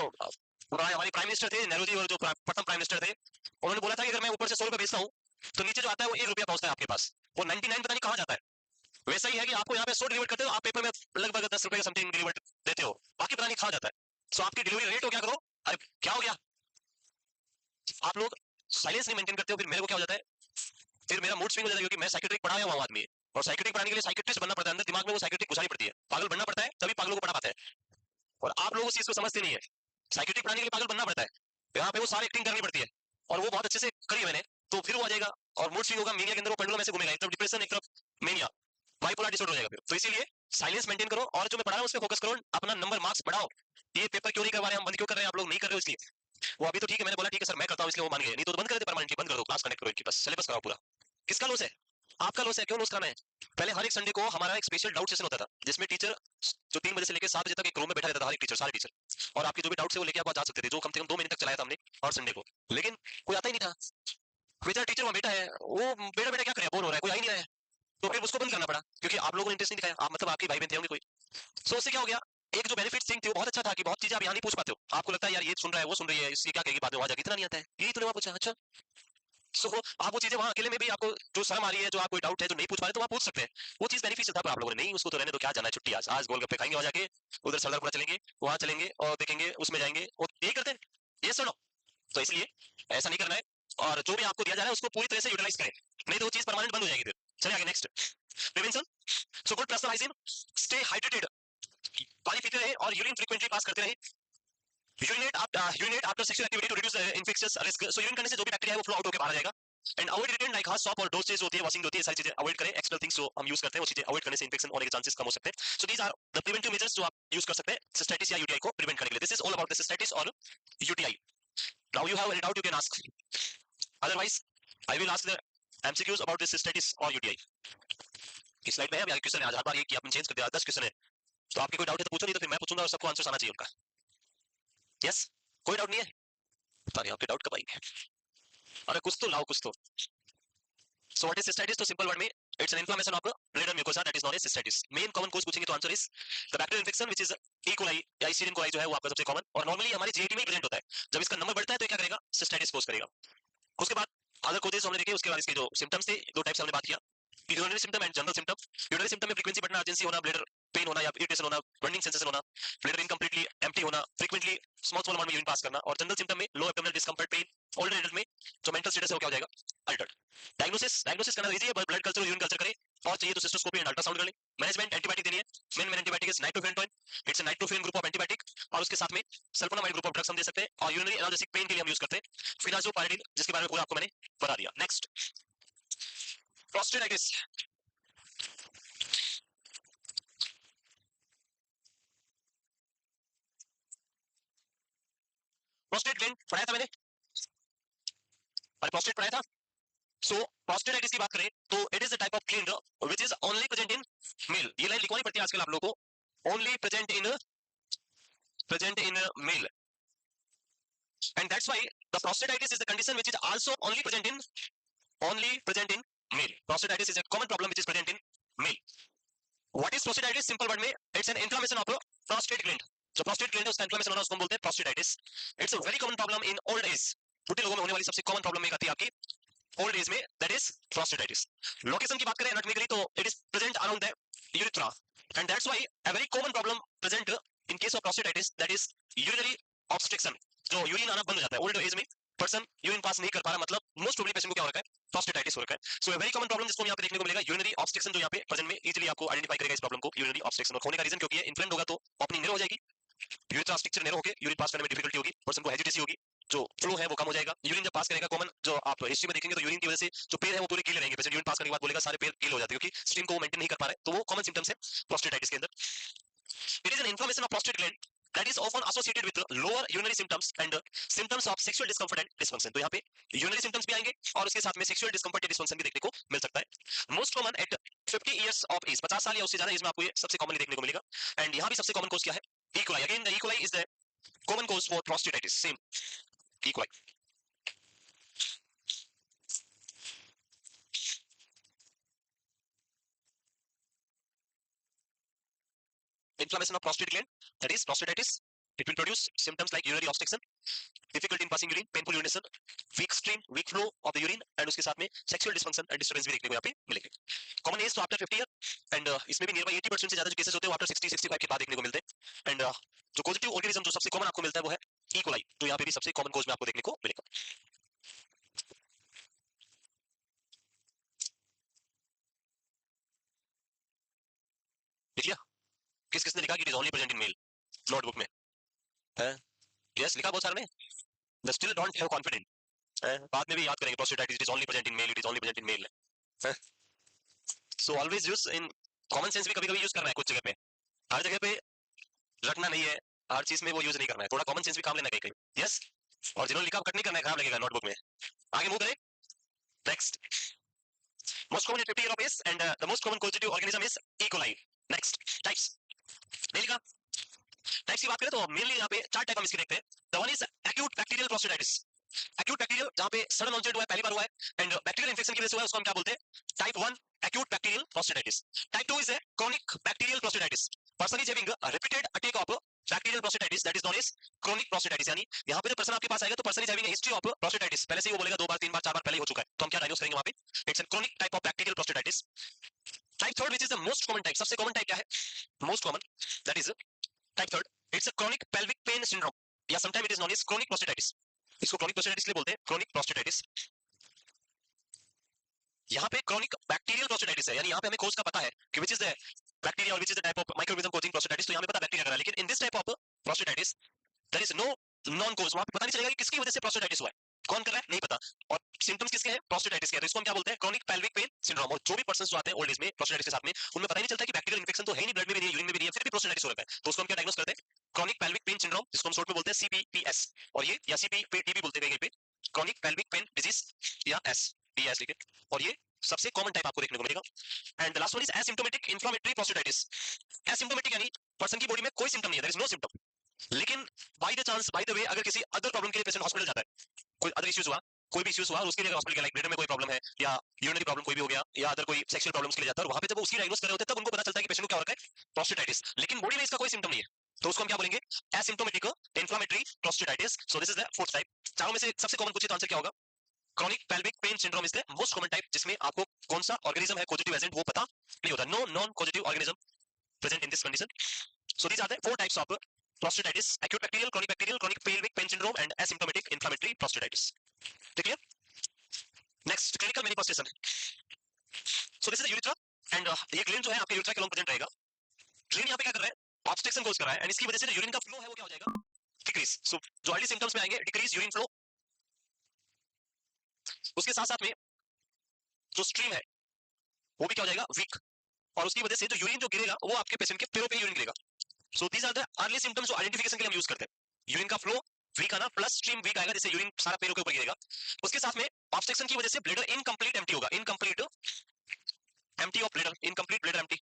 Speaker 1: हमारे प्राइम मिनिस्टर थे नेहरू जी, और जो प्रथम प्राइम मिनिस्टर थे, उन्होंने बोला था कि अगर मैं ऊपर से 100 रुपए बेचता हूँ तो नीचे जो आता है वो 1 रुपया पहुंचता है आपके पास, वो 99 पता नहीं कहाँ जाता है। वैसा ही है कि आपको यहाँ पे 100 डिलीवर करते हो, आप पेपर में लगभग 10 रुपए का समथिंग डिलीवर देते हो, बाकी पता नहीं कहाँ जाता है। सो आपकी डिलीवरी रेट हो क्या करो, अरे क्या हो गया, आप लोग साइलेंस नहीं मेंटेन करते हो, फिर मेरे को क्या हो जाता है, फिर मेरा मूड स्विंग हो जाता है, क्योंकि मैं साइकेट्रिक पढ़ाया हुआ आदमी है, और साइकेट्रिक पढ़ाने के लिए साइकेट्रिस्ट बनना पड़ता है, अंदर दिमाग में वो साइकेट्रिक घुसानी पड़ती है, पागल बनना पड़ता है, तभी पागलों को पढ़ा पाता है। और आप लोग उस चीज को समझते नहीं है, साइकेट्रिक पढ़ाने के लिए पागल बनना पड़ता है, यहाँ पे वो सारी एक्टिंग करनी पड़ती है, और वो बहुत अच्छे से करी है मैंने, तो फिर वो आ जाएगा और मूड स्विंग होगा, मीनिया के अंदर वो पेंडुलम ऐसे घूमेगा, एक तरफ डिप्रेशन एक तरफ मेनिया, बाइपोलर डिसऑर्डर हो जाएगा फिर। तो इसीलिए साइलेंस मेंटेन करो, और जो मैं पढ़ा रहा हूँ उस पर फोकस करो, अपना नंबर मार्क्स बढ़ाओ। ये पेपर क्यों नहीं करवा रहे, हम बंद क्यों कर रहे हैं, आप लोग नहीं कर रहे हो इसलिए। वो अभी तो ठीक है, मैंने बोला ठीक है सर मैं करता हूँ इसलिए वो मान गए, नहीं तो बंद कर देते परमानेंटली, बंद कर दो, क्लास कनेक्ट करो इनकी, बस सिलेबस कराओ पूरा। किसका लॉस है, आपका लॉस है। क्यों लॉस कराना है, पहले हर एक संडे को हमारा एक स्पेशल डाउट सेशन होता था, जिसमें टीचर जो 3 बजे से लेकर 7 बजे तक एक रूम में बैठा रहता था, हर एक टीचर, सारे टीचर, और आपके जो भी डाउट है वो लेके आप जा सकते थे, जो कम से कम 2 महीने तक चलाया था हमने हर संडे को। लेकिन कोई आता ही नहीं था, बेचारा टीचर वहां बैठा है, वो बेटा बेटा क्या करे, बोर हो रहा है, कोई आ ही नहीं रहा है, तो फिर उसको बंद करना पड़ा, क्योंकि आप लोगों ने इंटरेस्ट नहीं दिखाया, आप मतलब आपके भाई बहन थे होंगे कोई। सो उससे क्या हो गया, एक जो बेनिफिट थिंग थी वो बहुत अच्छा था कि बहुत चीजें आप यहाँ नहीं पूछ पाते हो, आपको लगता है यार ये सुन रहा है वो सुन रही है, इसकी क्या कहेगी बाद में, वहां जाके इतना नहीं आता है, यही तूने वहां पूछा, अच्छा। सो आप वो चीजें वहां अकेले में भी आपको जो शर्म आ रही है, जो आप कोई डाउट है जो नहीं पूछ पा रहे, तो आप पूछ सकते हैं, वो चीज बेनिफिशियल था। पर आप लोगों ने नहीं, उसको तो रहने दो, क्या जाना है छुट्टी, आज आज गोलगप्पे खाएंगे, वहां जाके उधर सरदारपुरा चलेंगे, वहां चलेंगे और देखेंगे उसमें जाएंगे, और यही करते हैं, ये सुनो। तो इसलिए ऐसा नहीं करना है, और जो भी आपको दिया जा रहा है उसको पूरी तरह से यूटिलाइज करें, नहीं तो वो चीज परमानेंट बंद हो जाएगी। फिर चलिए आगे next, prevention. So good personal hygiene, stay hydrated, पानी पीते रहे और यूरिन फ्रीक्वेंटली पास करते रहे, urinate after sexual activity to reduce infectious risk. So urine करने से जो भी बैक्टीरिया है वो फ्लो आउट होकर बाहर आ जाएगा। एंड अवॉइड इरिटेंट लाइक हाथ, सॉप और डोसेज होती है, वॉशिंग होती है, सारी चीजें अवॉइड करें। एक्सटर्नल थिंग्स जो हम यूज करते हैं वो चीजें अवॉइड करने से इन्फेक्शन होने के चांसेस कम हो सकते हैं। So these are the preventive measures जो आप यूज कर सकते हैं सिस्टाइटिस या यूटीआई को प्रिवेंट करने के लिए। This is all about the cystitis और UTI. Now you have any doubt you can ask, otherwise I will ask the MCQs about this cystitis और यूटीआई। इस स्लाइड में है, अभी क्वेश्चन है, आज हर बार ये कि आपने चेंज कर दिया, 10 क्वेश्चन है, तो आपकी कोई डाउट है तो पूछो, नहीं तो फिर मैं पूछूंगा और सबको आंसर आना चाहिए उनका। यस, कोई डाउट नहीं है, पता नहीं आपके डाउट कब आएंगे, अरे कुछ तो लाओ कुछ तो। So what is cystitis? तो सिंपल वर्ड में it's an inflammation of the bladder mucosa that is known as cystitis. Main common cause पूछेंगे तो answer is the bacterial infection which is E coli या इसीरियन कोलाई जो है वो आपका सबसे कॉमन, और नॉर्मली हमारे जीआईटी में प्रेजेंट होता है। जब इसका नंबर बढ़ता है तो ये क्या करेगा, सिस्टाइटिस कोज करेगा। उसके बाद अदर कोजेस हमने देखे, उसके बाद इसके जो सिम्टम्स थे, दो टाइप से हमने बात किया, urinary symptom and general symptom. Urinary symptom में फ्रीक्वेंसी बढ़ना, अर्जेंसी होना, ब्लैडर पेन होना या इरिटेशन होना, बर्निंग सेंसेशन होना, ब्लैडर इनकम्प्लीटली एम्प्टी होना, फ्रीक्वेंटली स्मॉल स्मॉल अमाउंट में यूरिन पास करना, और जनरल सिम्टम में low abdominal discomfort, pain. Older adult में जो मेंटल स्टेटस है वो क्या हो जाएगा, अल्टर्ड। डायग्नोसिस करना इजी है, ब्लड कल्चर और यूरिन कल्चर करें, और चाहिए तो सिस्टोस्कोपी एंड अल्ट्रासाउंड कर लें। मैनेजमेंट, एंटीबायोटिक देनी है, main antibiotic is nitrofurantoin, it's a nitrofuran group of antibiotic, और उसके साथ में सल्फोनामाइड ग्रुप ऑफ ड्रग्स हम दे सकते हैं, और यूरिनरी एनाल्जेसिक पेन के लिए हम यूज करते हैं फिनाजोपायरिडीन, जिसके बारे में पूरा आपको मैंने बता दिया। Next, prostatitis. प्रोस्टेट ग्लैंड पढ़ाया था मैंने, अरे प्रोस्टेट पढ़ाया था। सो प्रोस्टेटाइटिस की बात करें तो it is the type of gland which is only present in male. ये लाइन लिखवानी पड़ती है आजकल आप लोगों को, only present in male, and that's why the prostatitis is the condition which is also only present in male. Prostatitis is a common problem which is present in male. What is prostatitis? Simple word में it's an inflammation of a prostate gland. जो prostate gland है उसका inflammation होना उसको हम बोलते हैं prostatitis. It's a very common problem in old age. बुढ़े लोगों में होने वाली सबसे common problem में एक आती है आपकी old age में, that is prostatitis. Location की बात करें anatomically तो it is present around the urethra, and that's why a very common problem present in case of prostatitis, that is urinary obstruction. जो यूरिन आना बंद हो जाता है ओल्ड एज में, पर्सन यूरिन पास नहीं कर पा रहा, मतलब मोस्ट प्रोबेबली पेशेंट को क्या हो रखा है, प्रोस्टेटाइटिस हो रखा है। सो वेरी कॉमन प्रॉब्लम जिसको यहाँ पे देखने को मिलेगा, यूरिनरी ऑब्स्ट्रक्शन, जो यहाँ पे प्रेजेंट में इजीली आपको आइडेंटिफाई करेगा इस प्रॉब्लम को, यूरिनरी ऑब्स्ट्रक्शन। और होने का रीजन क्योंकि इन्फ्लेम्ड होगा तो ओपनिंग नैरो हो जाएगी, यूरिथ्रा स्ट्रक्चर नैरो होकर यूरिन पास करने में डिफिकल्टी होगी, पर्सन को हेजिटेसी होगी, जो फ्लो है वो कम हो जाएगा। यूरिन जब पास करेगा, कॉमन जो आप हिस्ट्री में देखेंगे तो यूरिन की वजह से जो पैर है वो पूरे गीले रहेंगे, पेशेंट यूरिन पास करने के बाद बोलेगा सारे पैर गीले हो जाते हैं क्योंकि स्ट्रीम को वो मेंटेन नहीं कर पा रहे, तो वो कॉमन सिम्टम्स है प्रोस्टेटाइटिस के अंदर। It is N inflammation of prostate gland that is often associated with lower urinary symptoms and symptoms of sexual discomfort and dysfunction। तो यहाँ पे urinary symptoms भी आएंगे और उसके साथ में sexual discomfort या dysfunction भी देखने को मिल सकता है। Most common at 50 years of age, 50 साल या उससे ज्यादा एज में आपको ये सबसे कॉमनली देखने को मिलेगा। एंड यहाँ भी सबसे कॉमन कोज क्या है, E. coli। Again the E. coli is the common cause for prostatitis, same E. coli। Inflammation of prostate gland, that is prostatitis, it will produce symptoms like urinary obstruction, difficulty in passing urine, painful urination, weak stream, weak flow of the urine, and उसके साथ में sexual dysfunction and disturbance भी देखने को यहाँ पे मिलेंगे। Common as तो आफ्टर 50 ईयर, एंड इसमें भी नियर बाई 80% से ज्यादा जो केसेस होते हैं वो आफ्टर 60-65 के बाद देखने को मिलते हैं। एंड जो पॉजिटिव ऑर्गेनिज्म जो सबसे कॉमन आपको मिलता है वो है ई कोलाई, तो यहाँ पे भी सबसे कॉमन कोज में आपको देखने को मिलेगा। लिख लिया? किस किसने लिखा कि it is only present in male notebook में है? यस लिखा बहुत सारे ने, the still don't have confident, बाद में भी याद करेंगे prostatitis it is only present in male, it is only present in male. So always use in common sense भी कभी कभी यूज करना है कुछ जगह पे, हर जगह पे रखना नहीं है, हर चीज में वो यूज नहीं करना है, थोड़ा कॉमन सेंस भी काम लेना कहीं कहीं। यस, और जिन्होंने लिखा कट नहीं करना है, खराब लगेगा नोटबुक में। आगे मूव करें, next. Most common in 50 year of age and the most common causative organism is E coli. Next types, नहीं लिखा? टाइप्स की बात करें तो मेनली यहाँ पे चार टाइप हम इसके देखते हैं। The one is acute bacterial prostatitis, acute bacterial जहां पे सडन ऑनसेट हुआ है, पहली बार हुआ है, एंड बैक्टीरियल इन्फेक्शन की वजह से हुआ है, उसको हम क्या बोलते हैं, type 1 acute bacterial prostatitis. Type 2 is a chronic bacterial prostatitis, person is having a repeated attack of bacterial prostatitis, that is known as chronic prostatitis. यानी यहाँ पे जो पर्सन आपके पास आएगा तो person is having a history of prostatitis, पहले से ही वो बोलेगा 2 बार 3 बार 4 बार पहले ही हो चुका है, तो हम क्या डायग्नोस करेंगे वहां पे, it's a chronic type of bacterial prostatitis. Type 3 which is the most common type, सबसे कॉमन टाइप क्या है, most common, that is type 3, it's a chronic pelvic pain syndrome, या sometime it is known as chronic prostatitis. इसको chronic prostatitis इसलिए बोलते हैं, chronic prostatitis. यहाँ पे क्रॉनिक बैक्टीरियल प्रोस्टेटाइटिस है, यानी यहाँ पे हमें कोज का पता है कि विच इज द बैक्टीरिया और which is the type of microorganism causing prostatitis, तो यहाँ पे पता बैक्टीरिया का है, लेकिन in this type of prostatitis there is no known cause, वहां पे पता नहीं चलेगा कि किसकी वजह से प्रोस्टेटाइटिस हुआ है, कौन कर रहा है नहीं पता, और सिम्टम्स किसके हैं, प्रोस्टेटाइटिस के हैं, तो इसको हम क्या बोलते हैं, क्रॉनिक पेल्विक पेन सिंड्रोम। और जो भी पर्सन जो आते हैं ओल्ड एज में प्रोस्टेटाइटिस के साथ में, उनमें पता ही नहीं चलता कि बैक्टीरियल इन्फेक्शन तो है नहीं, ब्लड में भी नहीं, यूरिन में भी नहीं है, फिर भी प्रोस्टेटाइटिस हो रहा है, तो उसको हम क्या डायग्नोस करते हैं, क्रॉनिक पेल्विक पेन सिंड्रोम, जिसको हम शॉर्ट में बोलते हैं सीपीपीएस, और ये या सीपीपीटी भी बोलते हैं कहीं पे, क्रॉनिक पेल्विक पेन डिजीज या एस डीएस लिखे, और ये सबसे कॉमन टाइप आपको देखने को मिलेगा। And the last one is asymptomatic inflammatory prostatitis. Asymptomatic यानी पर्सन की बॉडी में कोई सिम्टम नहीं है, देयर इज नो सिम्टम, लेकिन by the chance, by the way, अगर किसी अदर प्रॉब्लम के लिए पेशेंट हॉस्पिटल जाता है, कोई अदर इश्यूज हुआ, कोई भी इश्यूज हुआ और उसके लिए हॉस्पिटल लाइक ब्लड में कोई प्रॉब्लम है या यूरिनरी प्रॉब्लम कोई भी हो गया या अदर कोई सेक्सुअल प्रॉब्लम्स के लिए जाता है, और वहां पे जब वो उसकी डायग्नोस कर रहे होते हैं तब उनको पता चलता है कि पेशेंट को क्या हो रखा है, प्रोस्टेटाइटिस, लेकिन बॉडी में इसका कोई सिम्टम नहीं है, तो उसको हम क्या बोलेंगे, asymptomatic inflammatory prostatitis. So this is the fourth type. चारों में से सबसे कॉमन पूछे तो आंसर क्या होगा, chronic pelvic pain syndrome is the most common type, जिसमें आपको कौन सा ऑर्गेनिज्म है पॉजिटिव एजेंट वो पता नहीं होता, no non positive organism present in this condition. So these are the four types of prostatitis: acute bacterial, chronic pelvic pain syndrome and asymptomatic inflammatory prostatitis. ठीक है? Next clinical manifestation. So this is urethra, and ये gland जो है आपके urethra के long present रहेगा। Gland यहाँ पे क्या कर रहा है, ऑब्स्ट्रक्शन कोज कर रहा है, एंड इसकी वजह से जो यूरिन का फ्लो है वो क्या हो जाएगा, डिक्रीज। सो जो अर्ली सिम्टम्स में आएंगे, डिक्रीज यूरिन फ्लो, उसके साथ साथ में जो स्ट्रीम है वो भी क्या हो जाएगा, वीक, और उसकी वजह से जो यूरिन जो गिरेगा वो आपके पेशेंट के पैरों पे यूरिन गिरेगा। So these are the early symptoms जो आइडेंटिफिकेशन के लिए हम यूज करते हैं, यूरिन का फ्लो वीक आना प्लस स्ट्रीम वीक आएगा, जिससे यूरिन सारा पैरों के ऊपर गिरेगा। उसके साथ में ऑब्स्ट्रक्शन की वजह से ब्लैडर इनकम्प्लीट एम्प्टी होगा, incomplete empty of bladder, incomplete bladder empty.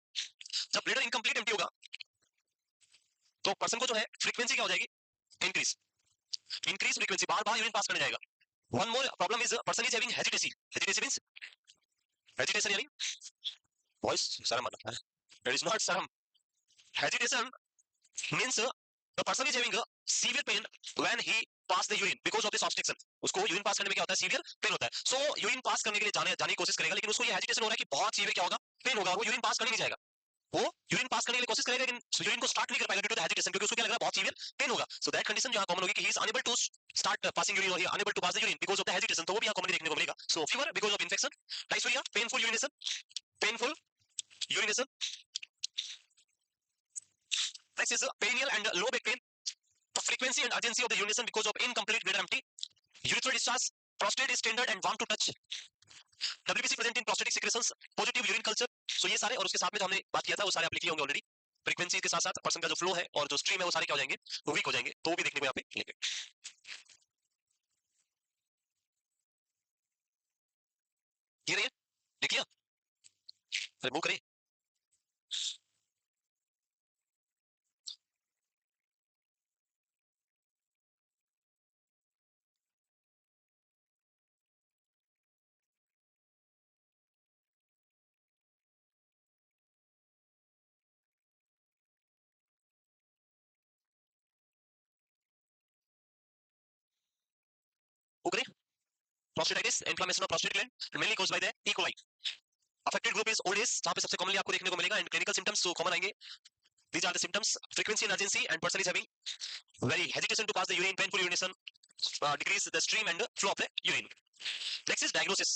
Speaker 1: जब ब्लैडर इनकम्प्लीट एम्प्टी होगा तो पर्सन को जो है फ्रीक्वेंसी क्या हो जाएगी, इंक्रीज, इंक्रीज फ्रीक्वेंसी, बार बार यूरिन पास करने जाएगा। One more problem is person is having hesitancy, hesitancy means hesitation यानी वॉइस शर्म आता है, इट इज नॉट शर्म, hesitation means the person is having a severe pain when he pass the urine because of this obstruction। उसको urine pass करने में क्या होता है, सीवियर पेन होता है। सो यूरिन पास करने के लिए जाने की कोशिश करेगा, लेकिन उसको ये हेजिटेशन हो रहा है कि बहुत सीवियर क्या होगा, पेन होगा, वो यूरिन पास करने नहीं जाएगा। वो यूरिन पास करने के लिए कोशिश करेगा लेकिन यूरिन को स्टार्ट नहीं कर पाएगा ड्यू टू द हेजिटेशन, क्योंकि उसको क्या लग रहा है बहुत सीवियर पेन होगा। सो दैट कंडीशन जो कॉमन होगी कि he is unable to start passing urine और he unable to pass the urine because of the hesitation, तो वो भी यहां कॉमनली देखने को मिलेगा। So fever because of infection, dysuria painful urination, painful urination, next is perineal and low back pain, the frequency and urgency of the urination because of incomplete bladder empty, urethral discharge, prostate is tender and warm to touch, WBC present in prostatic secretions, positive urine culture। सो ये सारे और उसके साथ में जो हमने बात किया था वो सारे आप लिख लिए होंगे ऑलरेडी। फ्रीक्वेंसी के साथ साथ पर्सन का जो फ्लो है और जो स्ट्रीम है वो सारे क्या हो जाएंगे, वो वीक हो जाएंगे, तो वो भी देखने को यहाँ पे मिलेंगे। ये रही है, लिख लिया, रिमूव करें। वो करें, prostatitis, inflammation of prostate gland, mainly caused by the E. coli. Affected group is old age, जहाँ पे सबसे commonly आपको देखने को मिलेगा, and clinical symptoms जो common आएंगे, these are the symptoms: frequency and urgency, and person is having very hesitation to pass the urine, painful urination, decrease the stream and flow of the urine. Next is diagnosis.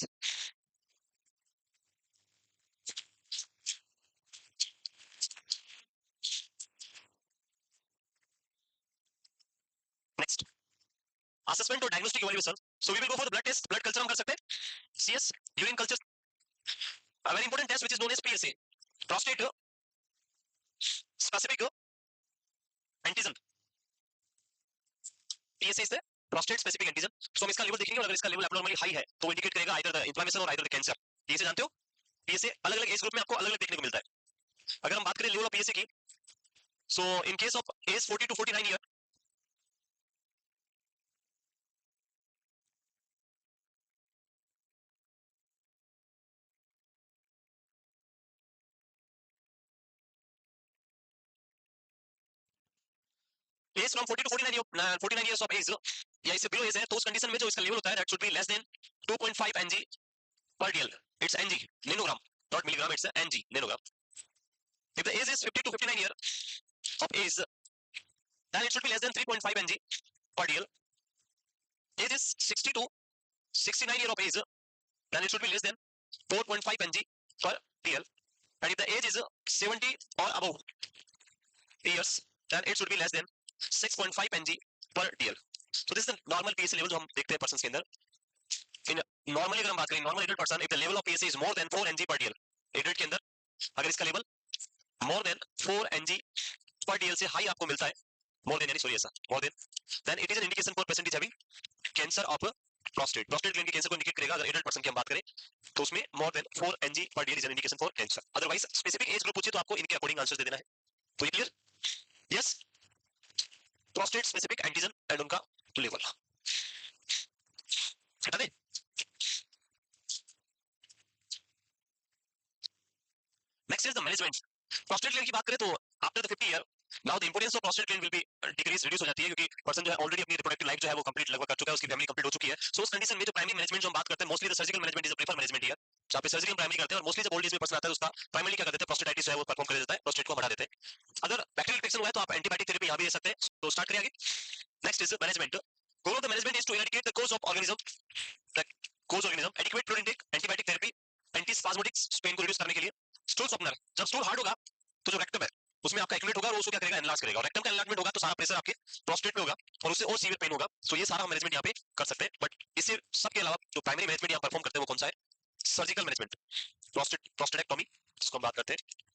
Speaker 1: Next, assessment or diagnostic evaluation. So we will go for the blood test. Blood culture हम कर सकते हैं, CS, urine culture, a very important test which is known as PSA, prostate specific antigen. PSA is the prostate specific antigen. So हम इसका level देखेंगे और अगर इसका लेवल abnormally हाई है तो इंडिकेट करेगा आइदर द इन्फ्लेमेशन और आइदर द कैंसर। PSA जानते हो, PSA अलग अलग एज ग्रुप में आपको अलग अलग देखने को मिलता है। अगर हम बात करें लेवल ऑफ PSA की, so in case of age 40 to 49 year, age from 40 to 49 years of age या इससे बिलो एज है, तो उस कंडीशन में जो इसका लेवल होता है that should be less than 2.5 Ng per DL. It's Ng, nanogram, not milligram, it's Ng, nanogram. If the age is 50 to 59 year of age, then it should be less than 3.5 Ng per DL. Age is 60 to 69 year of age, then it should be less than 4.5 Ng per DL. And if the age is 70 or above years, then it should be less than 6.5 Ng per DL. So this is the normal PSA level जो हम देखते हैं person के अंदर। इन normally अगर हम बात करें normal adult person, if the level of PSA is more than 4 Ng per DL, adult के अंदर अगर इसका level more than 4 Ng per DL से हाई आपको मिलता है, मोर देन यानी सॉरी ऐसा more than, then it is an indication for patient is having cancer of prostate. Prostate gland के कैंसर को इंडिकेट करेगा अगर एडल्ट पर्सन की हम बात करें तो उसमें मोर than 4 Ng per DL is an indication for cancer. Otherwise specific age group पूछे तो आपको इनके अकॉर्डिंग आंसर दे देना है। तो ये clear? Yes, prostate specific antigen and उनका लेवल हटा दे। Next is the management. Prostate gland की बात करें तो after the 50 year now the importance of prostate gland will be decrease reduce हो जाती है, क्योंकि पर्सन जो है ऑलरेडी अपनी रिप्रोडक्टिव लाइफ जो है वो कंप्लीट लगभग कर चुका है, उसकी फैमिली कंप्लीट हो चुकी है। सो उस कंडीशन में जो प्राइमरी मैनेजमेंट जो हम बात करते हैं mostly the surgical management is the prefer management here, जहां पे सर्जरी हम प्राइमरी करते हैं और मोस्टली जब ओल्ड एज में पर्सन आता है उसका प्राइमरी क्या करते हैं प्रोस्टेटाइटिस जो है वो परफॉर्म कर देता है, प्रोस्टेट को बढ़ा देते हैं। अगर बैक्टीरियल इन्फेक्शन हुआ है तो आप एंटीबायोटिक थेरेपी यहां भी दे सकते हैं। तो स्टार्ट करिए आगे। Next is management. Goal of the management is to eradicate the cause of organism, the cause organism, adequate fluid intake, antibiotic therapy, antispasmodics pain को रिड्यूस करने के लिए, स्टूल सॉफ्टनर। जब स्टूल हार्ड होगा तो जो रेक्टम है उसमें आपका एक्यूमुलेट होगा और उसको क्या करेगा एनलार्ज करेगा, और रेक्टम का एनलार्जमेंट होगा तो सारा प्रेशर आपके प्रोस्टेट पे होगा और उससे और सीवियर पेन होगा। तो ये सारा मैनेजमेंट यहाँ पे कर सकते हैं। बट इससे सबके अलावा जो प्राइमरी मैनेजमेंट यहाँ परफॉर्म करते हैं वो कौन सा है? सर्जिकल मैनेजमेंट, प्रोस्टेटेक्टोमी जिसको हम बात करते हैं।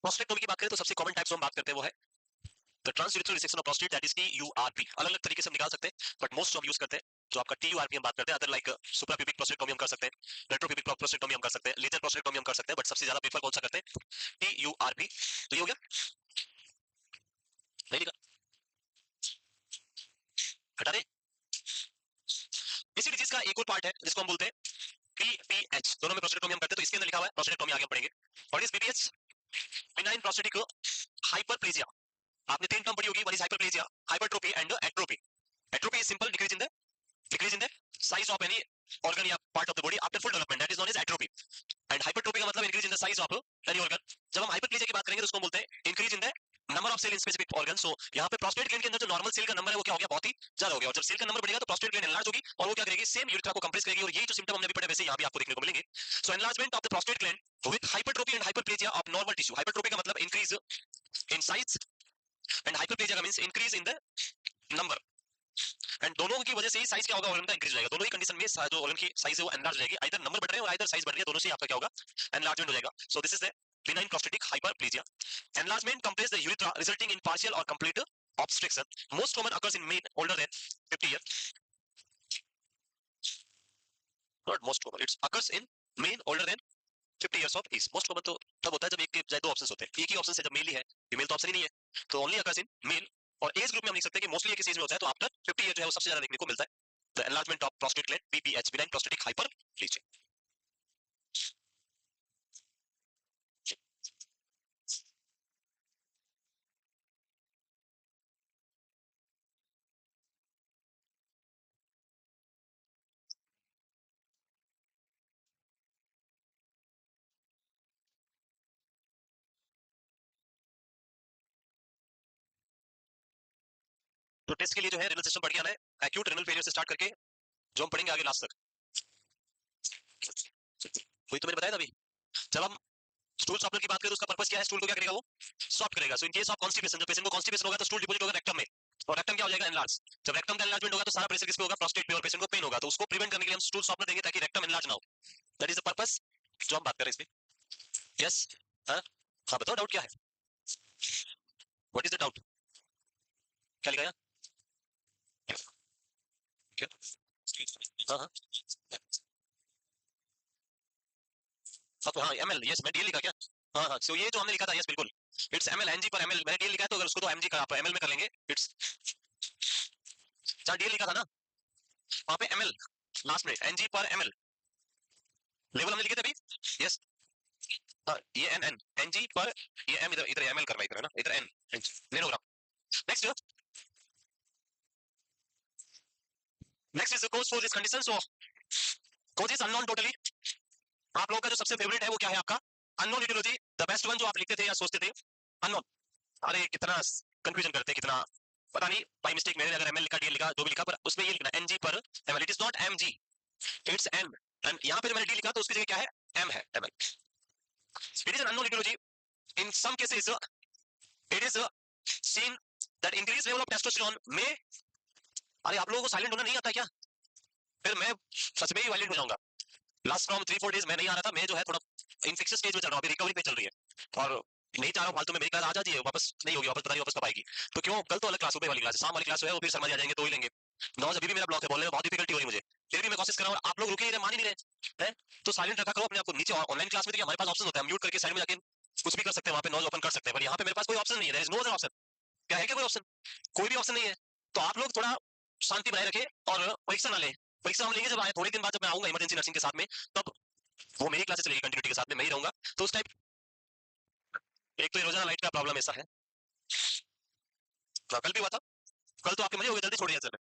Speaker 1: प्रोस्टेक्टोमी की बात करें तो सबसे कॉमन टाइप्स हम बात करते हैं वो है the transurethral resection of prostate, that is TURP। अलग अलग तरीके से हम निकाल सकते हैं बट मोस्ट हम यूज करते हैं जो आपका TURP हम बात करते हैं। अदर लाइक सुप्राप्यूबिक प्रोस्टेक्टोमी हम कर सकते हैं, रेट्रोप्यूबिक प्रोस्टेक्टोमी हम कर सकते हैं, लेजर प्रोस्टेक्टोमी हम कर सकते हैं, बट सबसे ज्यादा प्रेफर कौन सा करते हैं? TURP। तो ये हो गया, नहीं लिखा, हटा दे। इसी डिजीज का एक और पार्ट है जिसको हम बोलते हैं PPH दोनों में प्रोस्टेटेक्टोमी हम करते हैं, तो इसके अंदर लिखा हुआ है प्रोस्टेटेक्टोमी, आगे हम पढ़ेंगे। और इस BPH बिनाइन प्रोस्टेटिक हाइपरप्लेजिया, आपने तीन टर्म पढ़ी होगी, one is hyperplasia, hypertrophy and atrophy. Atrophy is simple decrease in the size of any organ या part of the body after full development, that is known as atrophy. And hypertrophy का मतलब increase in the size of any organ. जब हम hyperplasia की बात करेंगे तो उसको बोलते हैं increase in the number of cell in specific organ. So यहाँ पे प्रोस्टेट ग्लैंड के अंदर जो नॉर्मल सेल का नंबर है वो क्या हो गया, बहुत ही ज्यादा हो गया। और जब सेल का नंबर बढ़ेगा तो प्रोस्टेट ग्लैंड एनलार्ज होगी और वो क्या करेगी, सेम यूरेथ्रा को कंप्रेस करेगी। और यही जो सिम्टम हमने अभी पढ़े वैसे यहाँ भी आपको देखने को मिलेंगे। So enlargement of the prostate gland with hypertrophy and hyperplasia of normal tissue. Hypertrophy का मतलब increase in size and hyperplasia का means increase in the number. And दोनों की वजह से ही साइज क्या होगा, ऑर्गन का इंक्रीज हो जाएगा। दोनों ही कंडीशन में जो ऑर्गन की साइज है वो एनलार्ज हो जाएगी, आइदर नंबर बढ़ रहे हैं और आइदर साइज बढ़ रही है, दोनों से आपका क्या होगा, एनलार्जमेंट हो जाएगा। सो this is the benign prostatic hyperplasia. Enlargement compress the urethra resulting in partial or complete obstruction. Most common occurs in men older than 50 years. Not most common, it occurs in men older than 50 years of age. Most common तो तब होता है जब एक के बजाय दो options होते हैं। एक ही ऑप्शन है जब मेल ही है, फीमेल तो ऑप्शन ही नहीं है, तो ओनली अकर्स इन मेल। और एज ग्रुप में हम लिख सकते हैं कि मोस्टली एक एज में होता है, तो आफ्टर 50 ईयर जो है वो सबसे ज्यादा देखने को मिलता है। The enlargement of prostate gland, BPH, benign prostatic hyperplasia. तो टेस्ट के लिए जो है रेनल सिस्टम बढ़ गया है, एक्यूट रेनल फेलियर से स्टार्ट करके जो हम पढ़ेंगे आगे लास्ट तक। वही तो मैंने बताया था अभी। जब हम स्टूल सॉफ्टनर की बात करें तो उसका पर्पस क्या है, स्टूल को क्या करेगा, वो सॉफ्ट करेगा। सो इन केस ऑफ कॉन्स्टिपेशन, जब पेशेंट को कॉन्स्टिपेशन होगा तो स्टूल डिपॉजिट होगा रेक्टम में, और रेक्टम क्या हो जाएगा, एनलार्ज। जब रेक्टम का एनलार्जमेंट होगा तो सारा प्रेशर किस पे होगा, प्रोस्टेट पे, और पेशेंट को पेन होगा। तो उसको प्रिवेंट करने के लिए हम स्टूल सॉफ्टनर देंगे ताकि रेक्टम एनलार्ज ना हो। दैट इज द पर्पस जो हम बात कर रहे हैं इसमें। यस, हाँ हाँ, बताओ डाउट क्या है, व्हाट इज द डाउट, क्या लिखा है क्या? हाँ हाँ हाँ, तो हाँ ML, यस मैं DL लिखा क्या, हाँ हाँ। सो ये जो हमने लिखा था, यस बिल्कुल, इट्स ML, NG पर ML, मैंने DL लिखा है, तो अगर उसको तो MG का आप ML में कर लेंगे। इट्स जहाँ DL लिखा था ना वहाँ पे ML लास्ट में, NG पर ML लेवल हमने लिखे थे अभी। यस, ये N NG पर, ये M, इधर इधर ML करना, इधर है ना, इधर N nanogram. Next is the cause for this condition. So cause is unknown totally. आप लोगों का जो सबसे फेवरेट है वो क्या है आपका, unknown etiology, the best one जो आप लिखते थे या सोचते थे, अननोन। अरे कितना कंफ्यूजन करते हैं, कितना पता नहीं, बाई मिस्टेक मैंने अगर ML लिखा, DL लिखा, जो भी लिखा, पर उसमें ये लिखना NG पर ML, it is not MG, it's N। And यहाँ पे जो मैंने D लिखा तो उसकी जगह क्या है, M है, ML। It is an unknown etiology, in some cases it is seen that increase level of testosterone में। अरे आप लोगों को साइलेंट होना नहीं आता क्या, फिर मैं सच में ही वायलेंट हो जाऊंगा। लास्ट फ्रॉम 3-4 डेज मैं नहीं आ रहा था, मैं जो है थोड़ा इन्फेक्शियस स्टेज में चल रहा हूँ, अभी रिकवरी पे चल रही है, और नहीं चाह रहा हूँ फालतू में मेरी क्लास आ जाती है, वापस नहीं होगी, वापस पता नहीं वापस कब आएगी। तो क्यों, कल तो अलग क्लास, सुबह वाली क्लास, शाम वाली क्लास है वो फिर शर्मा जी आ जाएंगे तो ही लेंगे। नॉज अभी भी मेरा ब्लॉक है, बोलने में बहुत डिफिकल्टी हो रही है मुझे, फिर भी मैं कोशिश कर रहा हूँ, आप लोग रुके नहीं रहे, मान ही नहीं रहे हैं। तो साइलेंट रखा करो अपने आप को। नीचे ऑनलाइन क्लास में तो हमारे पास ऑप्शन होता है, म्यूट करके साइड में जाके कुछ भी कर सकते हैं, वहां पे नॉज ओपन कर सकते हैं, पर यहाँ पे मेरे पास कोई ऑप्शन नहीं है, there is no other option. क्या है, क्या कोई ऑप्शन, कोई भी ऑप्शन नहीं है। तो आप लोग थोड़ा शांति बनाए रखें और परीक्षा ना लें। परीक्षा हम लेंगे जब आए, थोड़ी दिन बाद जब मैं आऊंगा इमरजेंसी नर्सिंग के साथ में, तब वो मेरी क्लासेस चलेगी कंटिन्यूटी के साथ में, मैं ही रहूंगा। तो उस टाइप, एक तो ये रोजाना लाइट का प्रॉब्लम ऐसा है, कल भी हुआ था, कल तो आपके मजे हो गए, जल्दी छोड़ दिया सर।